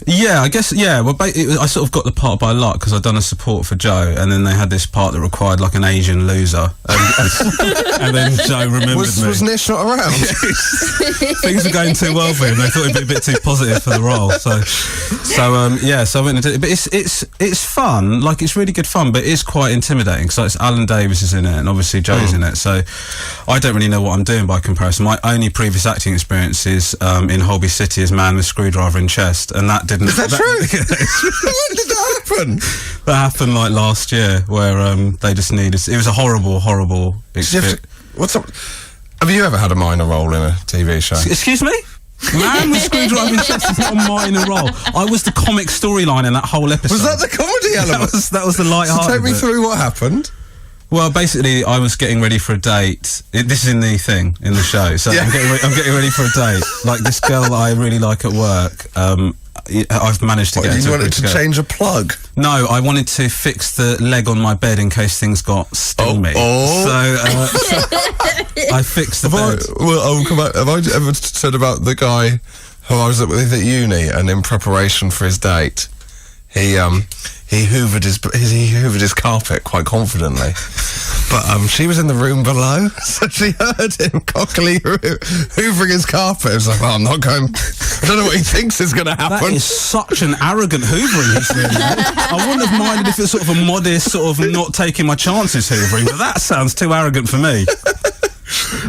Yeah, I guess, yeah. Well, I sort of got the part by luck because I'd done a support for Joe, and then they had this part that required like an Asian loser, and then Joe remembered me. Was Nish not around? Things were going too well for him. They thought he'd be a bit too positive for the role. So I went and did it. But it's fun. Like, it's really good fun, but it's quite intimidating because it's Alan Davis is in it, and obviously Joe's in it. So I don't really know what I'm doing by comparison. My only previous acting experience is in Holby City as Man with Screwdriver in Chest, and that didn't. Is that true? When did that happen? That happened like last year, where they just needed. It was a horrible experience. What's up? Have you ever had a minor role in a TV show? Excuse me? Man with Screwdriver in Chest is not a minor role. I was the comic storyline in that whole episode. Was that the comedy element? That was the light-hearted. So take me through what happened. Well, basically, I was getting ready for a date. This is in the thing, in the show. So yeah. I'm getting ready for a date. Like, this girl that I really like at work, I've managed to get you wanted to change a plug? No, I wanted to fix the leg on my bed in case things got steamy. So I fixed the bed. Have I ever said about the guy who I was with at uni, and in preparation for his date, he hoovered his carpet quite confidently, but she was in the room below, so she heard him cockily hoovering his carpet. It was like, I'm not going. I don't know what he thinks is going to happen. That is such an arrogant hoovering he's doing. I wouldn't have minded if it's sort of a modest, sort of not taking my chances hoovering, but that sounds too arrogant for me.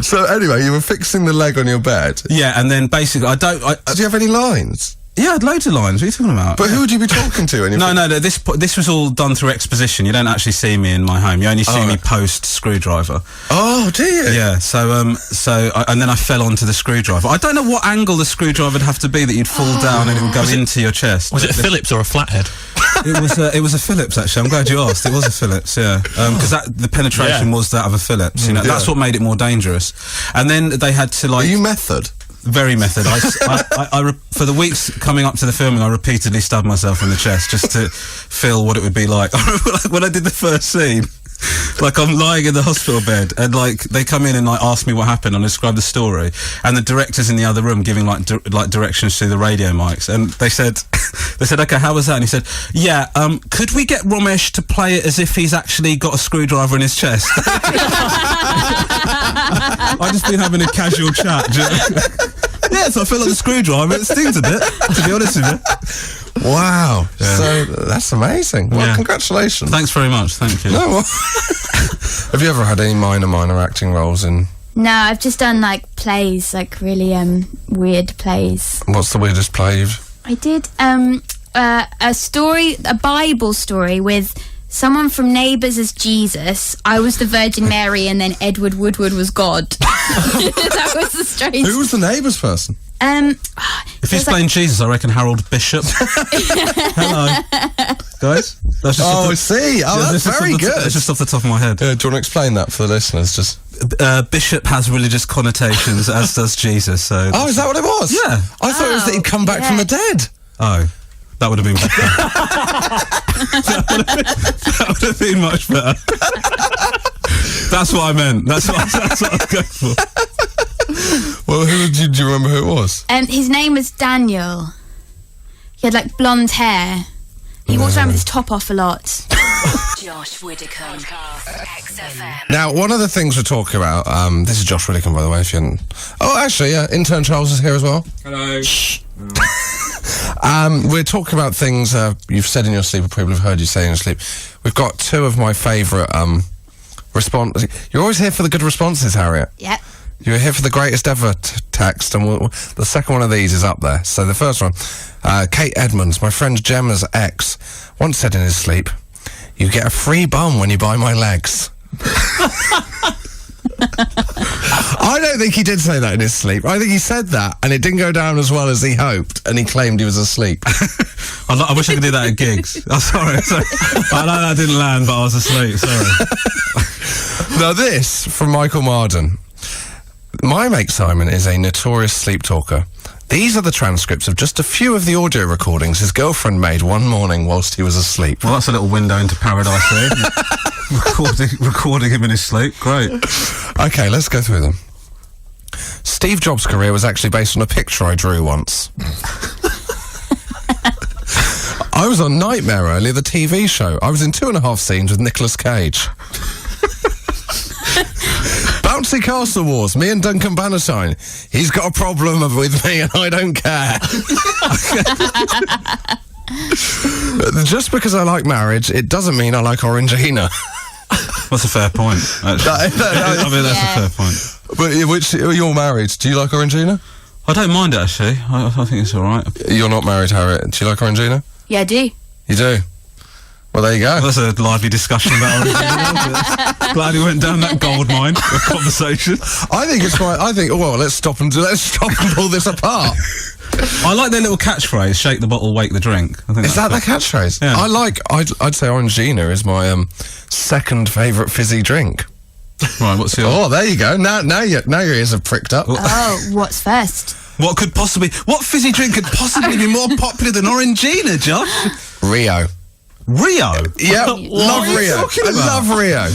So anyway, you were fixing the leg on your bed. Yeah, and then basically, did you have any lines? Yeah, I had loads of lines. What are you talking about? But who would you be talking to? No. This was all done through exposition. You don't actually see me in my home. You only see me post Screwdriver. Oh, do you? Yeah. And then I fell onto the screwdriver. I don't know what angle the screwdriver would have to be that you'd fall down and it would go into your chest. Was it a Phillips or a flathead? It was a Phillips, actually. I'm glad you asked. It was a Phillips, yeah. Because the penetration was that of a Phillips. You know, that's what made it more dangerous. And then they had to like. Are you method? Very method. I for the weeks coming up to the filming, I repeatedly stabbed myself in the chest just to feel what it would be like. I remember when I did the first scene, like I'm lying in the hospital bed, and like they come in and like ask me what happened and describe the story, and the director's in the other room giving like directions through the radio mics, and they said, okay, how was that? And he said, yeah, could we get Romesh to play it as if he's actually got a screwdriver in his chest? I've just been having a casual chat. Yeah, so I feel like the screwdriver, it stings a bit, to be honest with you. Wow. Yeah. So that's amazing. Well, congratulations. Thanks very much. Thank you. No, well, have you ever had any minor acting roles in? No, I've just done like plays, like really weird plays. What's the weirdest play you've? I did a Bible story with someone from Neighbours as Jesus. I was the Virgin Mary, and then Edward Woodward was God. That was the strange. Who was the Neighbours person? If he's playing Jesus, I reckon Harold Bishop. Hello, guys. That's just I see. Oh, that's very good. It's just off the top of my head. Do you want to explain that for the listeners? Just. Bishop has religious connotations, as does Jesus. So. Oh, is that what it was? Yeah. I thought it was that he'd come back from the dead. Oh, that would have been better. that would have been much better. That's what I meant. That's what I was going for. Well, do you remember who it was? His name was Daniel. He had like blonde hair. He walked around with his top off a lot. Josh Widdicombe. XFM. Now, one of the things we're talking about, this is Josh Widdicombe, by the way, if you hadn't... Oh, actually, yeah, intern Charles is here as well. Hello. We're talking about things you've said in your sleep, or people have heard you say in your sleep. We've got two of my favourite responses. You're always here for the good responses, Harriet. Yep. You're here for the greatest ever text, and the second one of these is up there. So the first one, Kate Edmonds, my friend Gemma's ex, once said in his sleep, "You get a free bum when you buy my legs." I don't think he did say that in his sleep. I think he said that, and it didn't go down as well as he hoped, and he claimed he was asleep. I wish I could do that at gigs. Oh, sorry. I know that didn't land, but I was asleep. Sorry. Now this, from Michael Marden. My mate Simon is a notorious sleep talker. These are the transcripts of just a few of the audio recordings his girlfriend made one morning whilst he was asleep. Well, that's a little window into paradise there, isn't it? recording him in his sleep. Great. Okay, let's go through them. Steve Jobs' career was actually based on a picture I drew once. I was on Nightmare earlier, the TV show. I was in 2.5 scenes with Nicolas Cage. Bouncy Castle Wars, me and Duncan Bannatyne. He's got a problem with me and I don't care. Just because I like marriage, it doesn't mean I like Orangina. That's a fair point, actually. I mean, that's a fair point. But you're married. Do you like Orangina? I don't mind it, actually. I think it's all right. You're not married, Harriet. Do you like Orangina? Yeah, I do. You do? Well, there you go. Well, that's a lively discussion about Orangina. Glad we went down that gold mine of conversation. I think it's fine. I think, well, let's stop and pull this apart. I like their little catchphrase, shake the bottle, wake the drink. I think Is that the catchphrase? Yeah. I'd say Orangina is my second favourite fizzy drink. Right, what's your... Oh, there you go. Now your ears have pricked up. Oh, what's first? What fizzy drink could possibly be more popular than Orangina, Josh? Rio. Rio? Yeah, love Rio. I love Rio.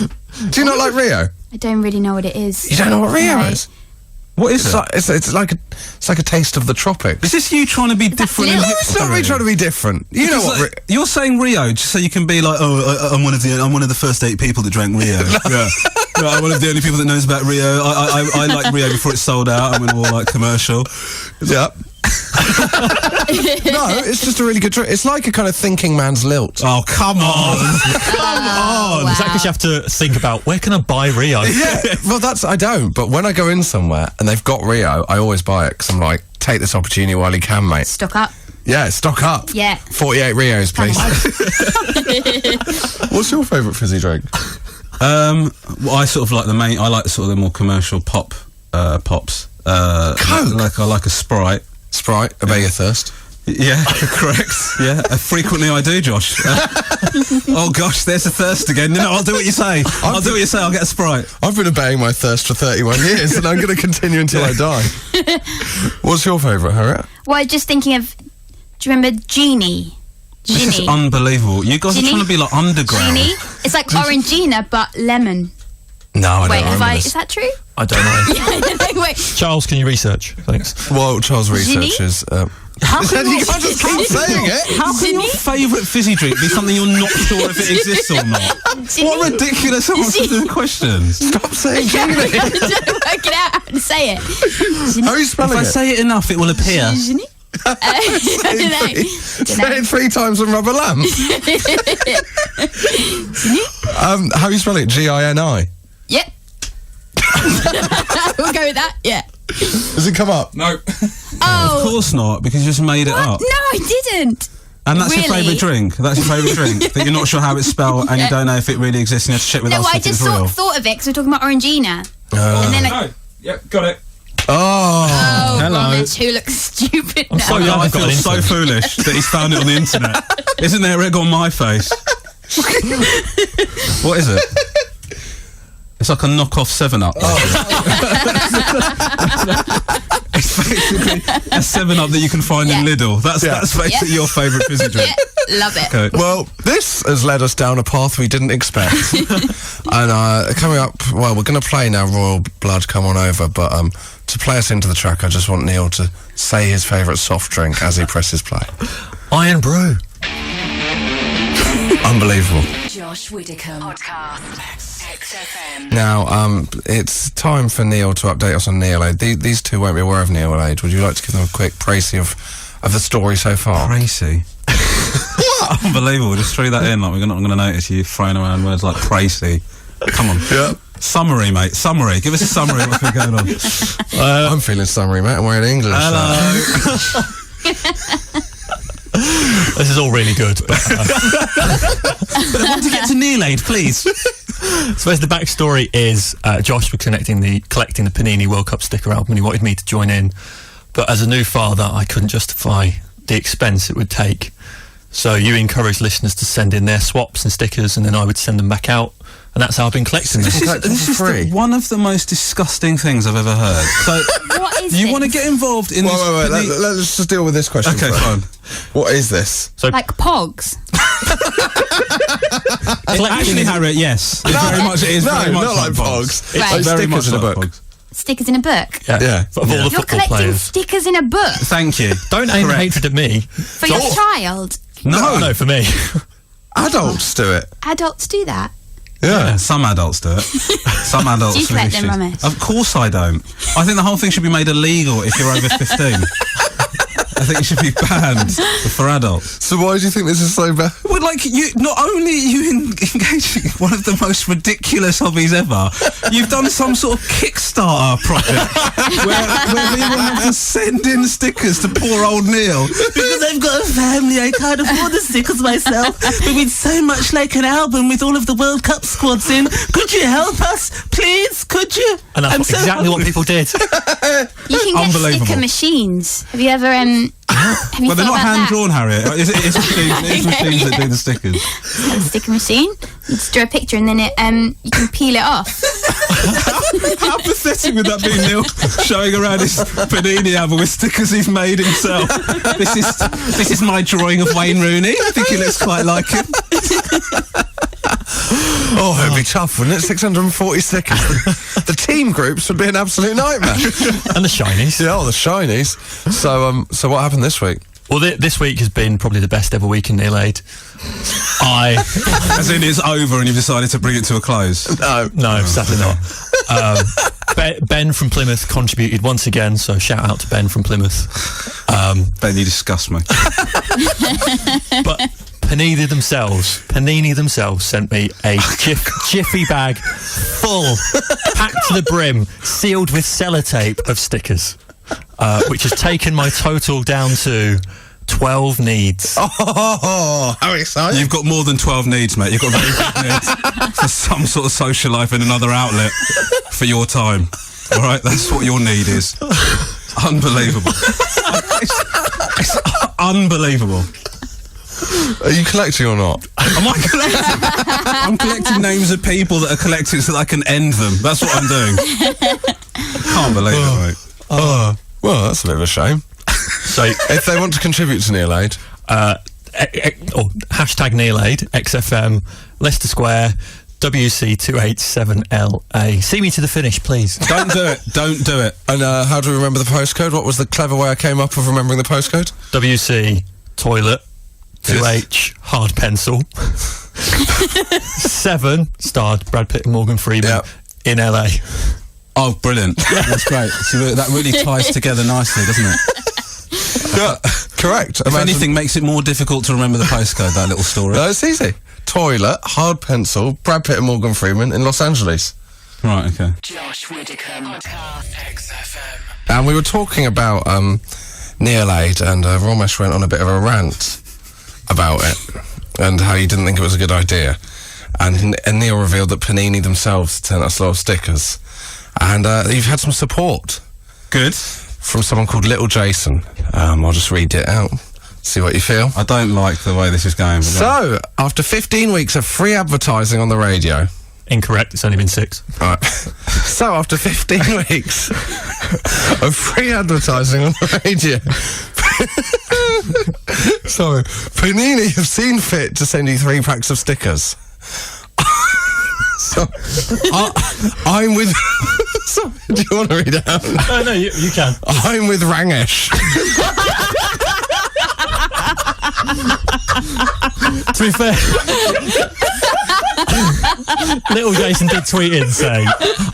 Do you not like Rio? I don't really know what it is. You don't know what Rio No. is? What is it? It's like a taste of the tropics. Is this you trying to be different? little? and It's not me hipstery? trying to be different. You know Because, what? like, you're saying Rio just so you can be like, oh, I'm one of the first 8 people that drank Rio. Yeah, I'm one of the only people that knows about Rio. I liked Rio before it sold out and went all like commercial. Yeah. No, it's just a really good drink. It's like a kind of thinking man's lilt. Oh, come on. Come on! wow. Is that because you have to think about where can I buy Rio? Yeah, well, I don't. But when I go in somewhere and they've got Rio, I always buy it because I'm like, take this opportunity while you can, mate. Stock up. Yeah, stock up. Yeah. 48 Rios, please. What's your favourite fizzy drink? Well, I sort of like I like sort of the more commercial pops. Coke? I like a Sprite. Sprite, obey your thirst. Yeah, correct. Yeah, frequently I do, Josh. Oh gosh, there's a thirst again. No, I'll do what you say. I'll do what you say. I'll get a Sprite. I've been obeying my thirst for 31 years and I'm going to continue until I die. What's your favourite, Harriet? Well, I'm just thinking of. Do you remember Genie? This is Genie. unbelievable. You guys Genie? are trying to be like underground. Genie. It's like Orangina but lemon. No, I Wait, don't remember this. is that true? I don't know. Wait. Charles, can you research? Thanks. Well, Charles Genie? researches... How you can can't just keep saying it. How can your favourite fizzy drink be something you're not sure if it exists or not? What ridiculous answers to the questions. Stop saying Genie. I'm trying to work it out how to say it. How are you spelling If I it? say it enough, it will appear. Genie? I don't know. Say it 3 times on Rubber Lamb. How are you spelling it? Gini? Yep. We'll go with that. Yeah. Does it come up? No. Of Oh. course not, because you just made it What? up. No, I didn't. And that's your Really? favourite drink? That's your favourite drink? That you're not sure how it's spelled and you don't know if it really exists and you have to check with No, us I if it's just real? thought of it because we're talking about Orangina. And then Oh, yep, got it. Oh, hello. Romesh, who looks stupid now. so young. I I've got feel an so internet. foolish that he's found it on the internet. Isn't there egg on my face? What is it? It's like a knockoff 7-Up. It's basically a 7-Up that you can find in Lidl. That's basically your favourite fizzy drink. Yeah, love it. Okay. well, this has led us down a path we didn't expect. And coming up, well, we're going to play now Royal Blood, Come On Over, but to play us into the track, I just want Neil to say his favourite soft drink as he presses play. Iron Brew. Unbelievable. Josh Widdicombe. Podcast. XFM. Now, it's time for Neil to update us on Neil Aid. These two won't be aware of Neil Aid. Would you like to give them a quick précis of the story so far? Précis. Unbelievable. Just throw that in. Like, we're not going to notice you throwing around words like précis. Come on. Yeah. Summary, mate. Summary. Give us a summary of what's been going on. I'm feeling summary, mate. I'm wearing English. Hello. This is all really good. But, But I want to get to Neil Aid, please. so as the backstory is, Josh was collecting the Panini World Cup sticker album and he wanted me to join in. But as a new father, I couldn't justify the expense it would take. So you encouraged listeners to send in their swaps and stickers and then I would send them back out. And that's how I've been collecting them. This is free. one of the most disgusting things I've ever heard. So, What is you this? want to get involved in this? Wait. Let's just deal with this question Okay, first. fine. What is this? Like Pogs. Actually, Harriet, yes. It very much is. No, very much not like Pogs. Right. Like Very stickers much in a like book. Pogs. Stickers in a book. Yeah. Of all the You're football collecting players. stickers in a book Thank you. Don't aim Correct. hatred at me. for your child. No, for me. Adults do it. Adults do that. Yeah. Some adults do it. Some adults. Do you collect with them, issues. Romesh? Of course I don't. I think the whole thing should be made illegal if you're over 15. I think it should be banned for adults. So why do you think this is so bad? Well, like, you not only are you engaging in one of the most ridiculous hobbies ever, you've done some sort of Kickstarter project where people have to send in stickers to poor old Neil because I've got a family. I can't afford the stickers myself, but we'd so much like an album with all of the World Cup squads in. Could you help us, please? Could you? And that's exactly what people did. You can get Unbelievable. sticker machines. Have you ever have you Well, they're thought not about hand that? drawn, Harriet. It's machines that do the stickers. A sticker machine. You just draw a picture and then it you can peel it off. How pathetic would that be, Neil? Showing around his Panini album with stickers he's made himself. This is my drawing of Wayne Rooney. I think he looks quite like him. Oh, it'd be tough, wouldn't it? 640 stickers. The team groups would be an absolute nightmare. And the shinies. Yeah, the shinies. So what happened this week? Well, this week has been probably the best ever week in Neil Aid. As in, it's over and you've decided to bring it to a close. No, sadly not. Ben from Plymouth contributed once again, so shout out to Ben from Plymouth. Ben, you disgust me. But Panini themselves sent me a jiffy bag full, packed to the brim, sealed with sellotape of stickers, which has taken my total down to 12 needs. Oh, how exciting. You've got more than 12 needs, mate. You've got very big needs for some sort of social life and another outlet for your time. All right, that's what your need is. Unbelievable. It's unbelievable. Are you collecting or not? Am I collecting? I'm collecting names of people that are collecting so that I can end them. That's what I'm doing. Can't believe it, mate. Oh, well, that's a bit of a shame. So, If they want to contribute to Neil Aid, hashtag Neil Aid, XFM, Leicester Square, WC287LA. See me to the finish, please. Don't do it. Don't do it. and how do we remember the postcode? What was the clever way I came up with remembering the postcode? WC toilet, 2H hard pencil, 7 starred Brad Pitt and Morgan Freeman Yep. in LA. Oh, brilliant. That's great. See, that really ties together nicely, doesn't it? Yeah, correct. If anything, makes it more difficult to remember the postcode, that little story. No, it's easy. Toilet, hard pencil, Brad Pitt and Morgan Freeman in Los Angeles. Right, okay. Josh Widdicombe. Podcast. XFM. And we were talking about Neil Aid, and Romesh went on a bit of a rant about it and how you didn't think it was a good idea. And Neil revealed that Panini themselves sent us a lot of stickers. And you've had some support. Good. From someone called Little Jason. I'll just read it out. See what you feel. I don't like the way this is going. So, after 15 weeks of free advertising on the radio... Incorrect, it's only been 6. Right. So, after 15 weeks of free advertising on the radio... Sorry. Panini have seen fit to send you 3 packs of stickers. So, I'm with... Sorry, do you want to read it out? No, you can. I'm with Rangesh. To be fair, Little Jason did tweet in saying,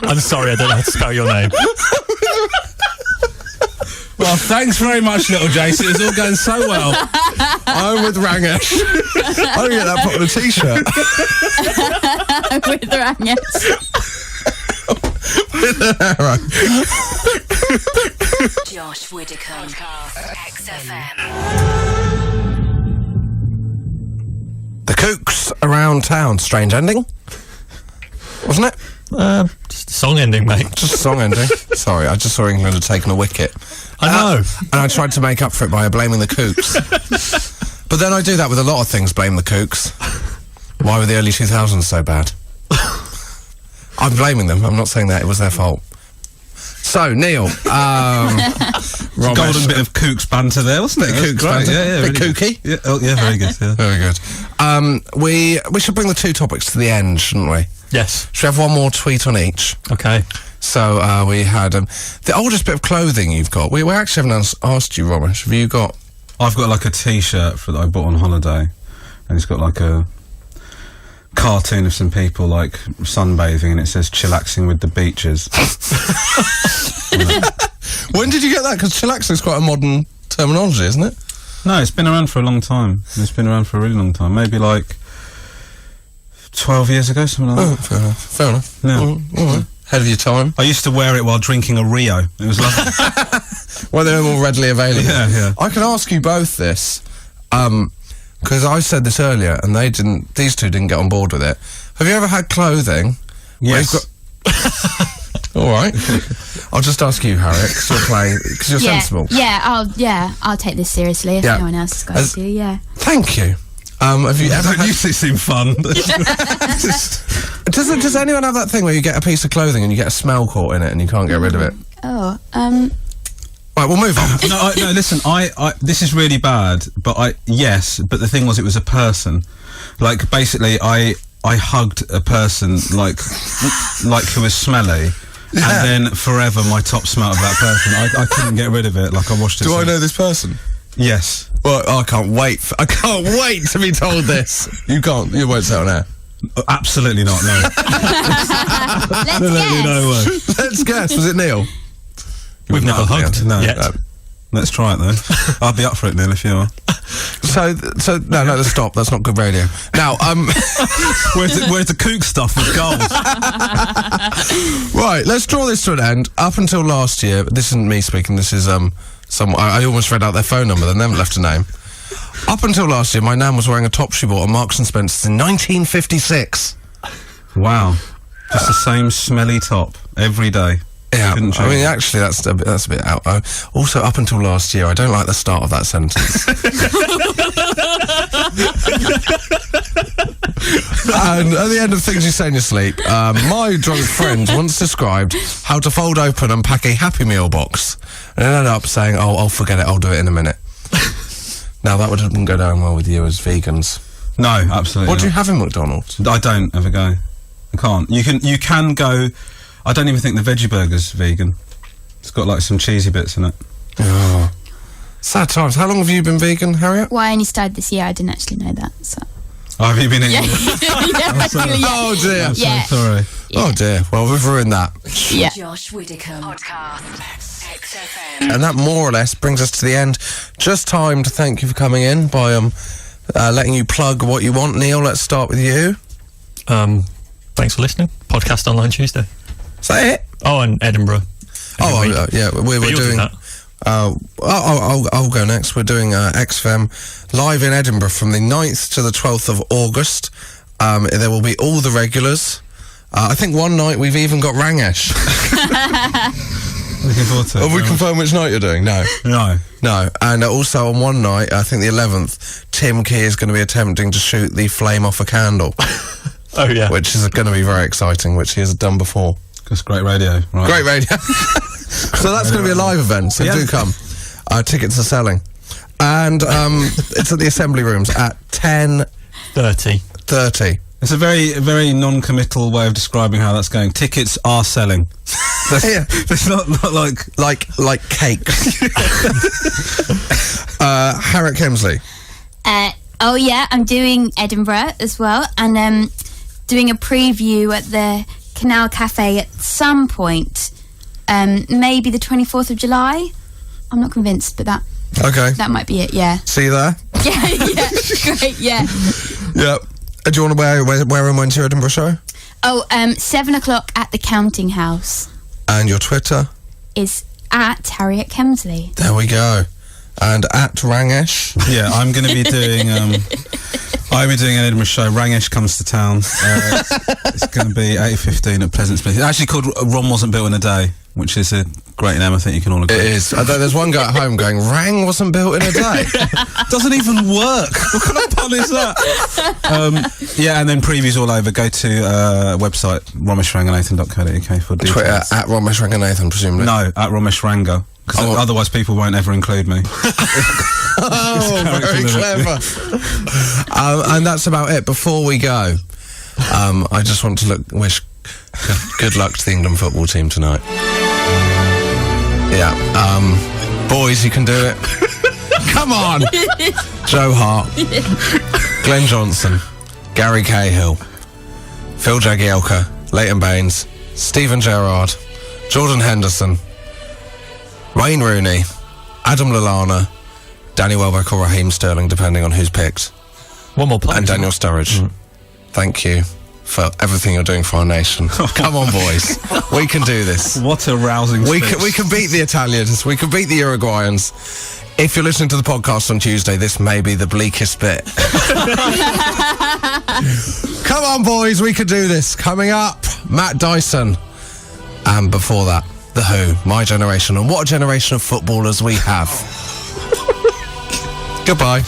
I'm sorry, I don't know how to spell your name. Well, thanks very much, Little Jason. It's all going so well. I'm with Rangesh. I'm going to get that put on a t-shirt. With Rangesh. Josh Widdicombe. XFM. The Kooks around town. Strange ending, wasn't it? Just a song ending, mate. Just a song ending. Sorry, I just saw England had taken a wicket. I know. And I tried to make up for it by blaming the Kooks. But then I do that with a lot of things, blame the Kooks. Why were the early 2000s so bad? I'm blaming them. I'm not saying that it was their fault. So, Neil, Golden bit of Kooks banter there, wasn't it? Kooks banter. Yeah, Bit really kooky. good. Yeah, yeah, very good. Yeah. Very good. We should bring the 2 topics to the end, shouldn't we? Yes. Should we have one more tweet on each? Okay. So we had the oldest bit of clothing you've got. We actually haven't asked you, Romesh. Have you got? I've got like a T-shirt that I bought on holiday, and it's got like a cartoon of some people like sunbathing, and it says "chillaxing with the beaches." When did you get that? Because chillaxing is quite a modern terminology, isn't it? No, it's been around for a long time. It's been around for a really long time. Maybe like 12 years ago, something like that. Fair enough. Fair enough. Yeah. All right. Ahead of your time. I used to wear it while drinking a Rio. It was lovely. Well, they're more readily available. Yeah. I can ask you both this, because I said this earlier, and these two didn't get on board with it. Have you ever had clothing? Yes. All right. I'll just ask you, Harriet, because you're sensible. I'll take this seriously if no one else is going to. Yeah. Thank you. Have you ever had... You seem fun. Does anyone have that thing where you get a piece of clothing and you get a smell caught in it and you can't get rid of it? Oh, Right, we'll move on. No, listen, I this is really bad, but yes, but the thing was it was a person. Like, basically, I hugged a person, like who was smelly, and then forever my top smelled of that person. I couldn't get rid of it, like I washed it. Do I know this person? Yes. Well, I can't wait to be told this. You won't say it on air. Absolutely not, no. let's Absolutely guess. no way. Let's guess, was it Neil? We've never hugged. No. Yet. Let's try it though. I'll be up for it, Neil, if you are. So no, let's stop. That's not good radio. Now, where's the kook stuff with gold? Right, let's draw this to an end. Up until last year, this isn't me speaking. This is I almost read out their phone number. They never left a name. Up until last year, my nan was wearing a top she bought at Marks and Spencer's in 1956. Wow, just the same smelly top every day. Yeah, Couldn't I mean, change. actually, that's a bit out. Also, up until last year, I don't like the start of that sentence. And at the end of things you say in your sleep, my drunk friend once described how to fold open and pack a Happy Meal box, and ended up saying, "Oh, I'll forget it. I'll do it in a minute." Now that wouldn't go down well with you as vegans. No, absolutely. What do you not. have in McDonald's? I don't ever go. I can't. You can go. I don't even think the veggie burger's vegan. It's got like some cheesy bits in it. Oh. Sad times. How long have you been vegan, Harriet? Well, I only started this year. I didn't actually know that. So. Oh, have you been eating? Oh dear. I'm Yeah. so sorry. Oh dear. Well, we've ruined that. Yeah. Josh Widdicombe. Podcast. XFM. And that more or less brings us to the end. Just time to thank you for coming in by letting you plug what you want. Neil, let's start with you. Thanks for listening. Podcast online Tuesday. Is that it? Oh, and Edinburgh. Oh, Every week. yeah, we're But you'll do doing. that. I'll go next. We're doing XFM live in Edinburgh from the 9th to the 12th of August. There will be all the regulars. I think one night we've even got Rangesh. Looking forward to it. Have we confirmed which night you're doing? No. No. No. And also on one night, I think the 11th, Tim Key is going to be attempting to shoot the flame off a candle. Oh, yeah. Which is going to be very exciting, which he has done before. That's great radio. Right. Great radio. So that's going to be a live event, so do come. Tickets are selling. And it's at the Assembly Rooms at 10:30. It's a very, very non-committal way of describing how that's going. Tickets are selling. It's not like cakes. Harriet Kemsley. Oh yeah, I'm doing Edinburgh as well, and doing a preview at the Canal Cafe at some point. Maybe the 24th of July. I'm not convinced, but that might be it. Yeah. See you there. Yeah. Great. Yeah. Yep. Do you want to where and when's your Edinburgh show? Oh, 7 o'clock at the Counting House. And your Twitter is at Harriet Kemsley. There we go. And at Rangesh. Yeah, I'm going to be doing. I'll be doing an Edinburgh show. Rangesh comes to town. It's going to be 8:15 at Pleasant Smith. It's actually called Rome Wasn't Built in a Day, which is a great name. I think you can all agree. It is. There's one guy at home going, Rang wasn't built in a day. Doesn't even work. What kind of pun is that? Yeah, and then previews all over. Go to website romeshranganathan.co.uk for details. Twitter at Romesh Ranganathan, presumably. No, at Romesh Ranga. Because otherwise people won't ever include me. Very clever. And that's about it. Before we go, I just want to wish good luck to the England football team tonight. Yeah. Boys, you can do it. Come on. Joe Hart. Glenn Johnson. Gary Cahill. Phil Jagielka. Leighton Baines. Stephen Gerrard. Jordan Henderson. Wayne Rooney. Adam Lallana. Danny Welbeck or Raheem Sterling, depending on who's picked. One more play. And Daniel Sturridge. Thank you for everything you're doing for our nation. Come on, boys. We can do this. What a rousing speech. We can beat the Italians. We can beat the Uruguayans. If you're listening to the podcast on Tuesday, this may be the bleakest bit. Come on, boys. We can do this. Coming up, Matt Dyson. And before that, The Who, My Generation. And what a generation of footballers we have. Goodbye.